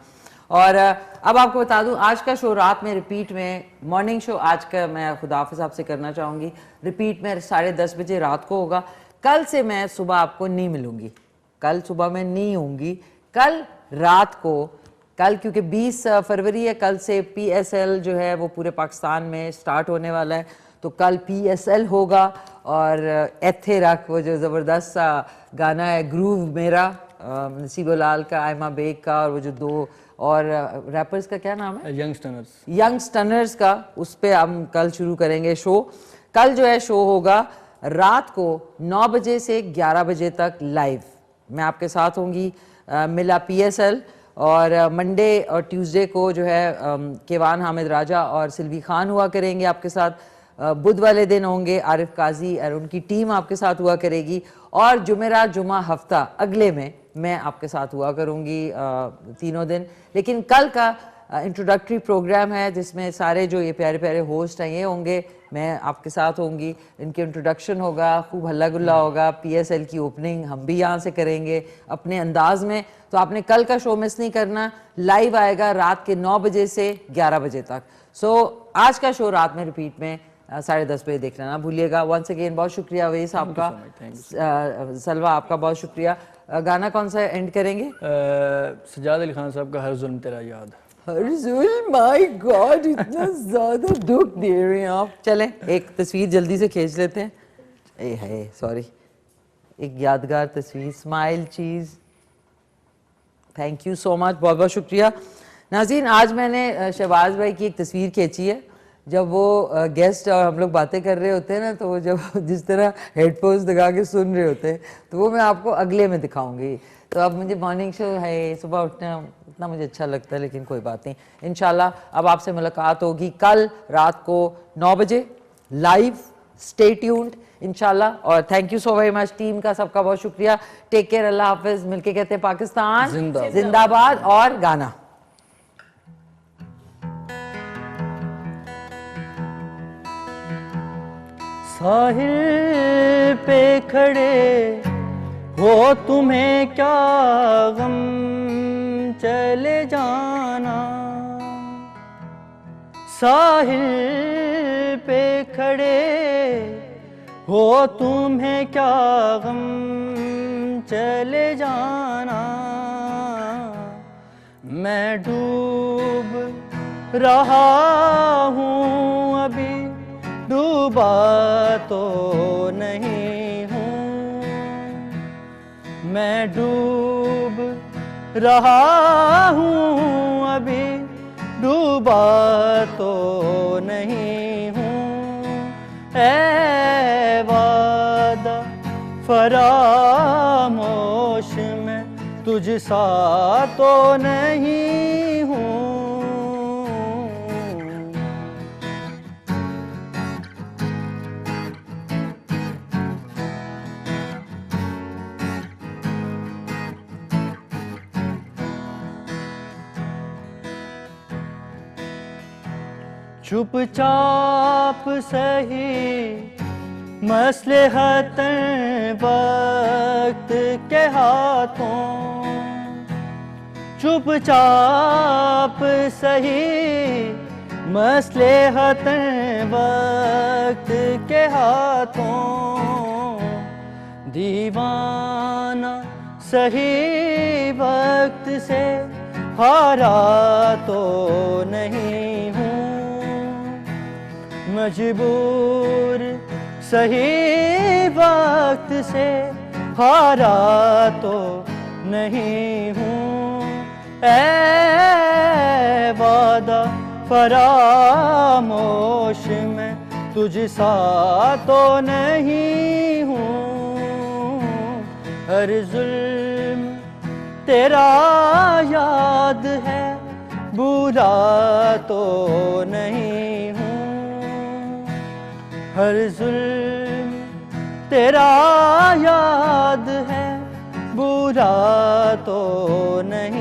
और अब आपको बता दूं, आज का शो रात में रिपीट में, मॉर्निंग शो आज का मैं खुदाफिज आपसे करना चाहूँगी, रिपीट में 10:30 बजे रात को होगा। कल से मैं सुबह आपको नहीं मिलूंगी, कल सुबह मैं नहीं होंगी, कल रात को, कल क्योंकि 20 फरवरी है, कल से PSL जो है वो पूरे पाकिस्तान में स्टार्ट होने वाला है, तो कल PSL होगा। और एथे रख, वो जो ज़बरदस्त सा गाना है ग्रूव मेरा, नसीबो लाल का, आयमा बेग का, और वो जो दो और रैपर्स का क्या नाम है, यंगस्टनर्स का, उस पर हम कल शुरू करेंगे शो। कल जो है शो होगा रात को 9 बजे से 11 बजे तक लाइव, मैं आपके साथ होंगी मिला PSL। और मंडे और ट्यूसडे को जो है केवान हामिद राजा और सिल्वी खान हुआ करेंगे आपके साथ। बुध वाले दिन होंगे आरिफ काजी और उनकी टीम आपके साथ हुआ करेगी। और जुमेरात जुमा हफ्ता अगले में मैं आपके साथ हुआ करूंगी तीनों दिन। लेकिन कल का इंट्रोडक्टरी प्रोग्राम है जिसमें सारे जो ये प्यारे प्यारे होस्ट हैं ये होंगे, मैं आपके साथ होंगी, इनके इंट्रोडक्शन होगा, खूब हल्ला गुल्ला होगा, PSL की ओपनिंग हम भी यहाँ से करेंगे अपने अंदाज में। तो आपने कल का शो मिस नहीं करना, लाइव आएगा रात के 9 बजे से 11 बजे तक। सो आज का शो रात में रिपीट में 10:30 बजे देखना ना भूलिएगा। वंस अगेन बहुत शुक्रिया अवैस आपका, सलवा आपका बहुत शुक्रिया। गाना कौन सा एंड करेंगे? सजाद अली खान साहब का हर जुल्म तेरा याद। हर जुल्म, माय गॉड, इतना ज्यादा दुख दे रहे हैं आप। चलें एक तस्वीर जल्दी से खींच लेते हैं। ए है सॉरी, एक यादगार तस्वीर, स्माइल चीज। थैंक यू सो मच, बहुत बहुत शुक्रिया। नाज़रीन, आज मैंने शहबाज भाई की एक तस्वीर खींची है, जब वो गेस्ट और हम लोग बातें कर रहे होते हैं ना, तो वो जब जिस तरह हेडफोन्स लगा के सुन रहे होते हैं, तो वो मैं आपको अगले में दिखाऊंगी। तो अब मुझे मॉर्निंग शो है, सुबह उठना इतना मुझे अच्छा लगता है, लेकिन कोई बात नहीं, इंशाल्लाह अब आपसे मुलाकात होगी कल रात को 9 बजे लाइव। स्टे ट्यून्ड इंशाल्लाह। और thank you so very much team का, सबका बहुत शुक्रिया। टेक केयर, अल्लाह हाफिज। मिलके कहते हैं पाकिस्तान जिंदाबाद। और गाना साहिल पे खड़े हो तुम्हें क्या गम, चले जाना साहिल पे खड़े हो तुम्हें क्या गम चले जाना, मैं डूब रहा हूँ अभी डूबा तो नहीं हूँ, मैं डूब रहा हूँ अभी डूबा तो नहीं हूँ। ऐ वादा फरामोश में तुझ सा तो नहीं हूँ। चुपचाप सही मसलहतन वक्त के हाथों, चुपचाप सही मसलहतन वक्त के हाथों, दीवाना सही वक्त से हारा तो नहीं हूँ, मजबूर सही वक्त से हारा तो नहीं हूँ। ऐ वादा फरामोश में तुझ सा तो नहीं हूँ, हर जुल्म तेरा याद है बुरा तो नहीं हूँ, हर जुल्म तेरा याद है बुरा तो नहीं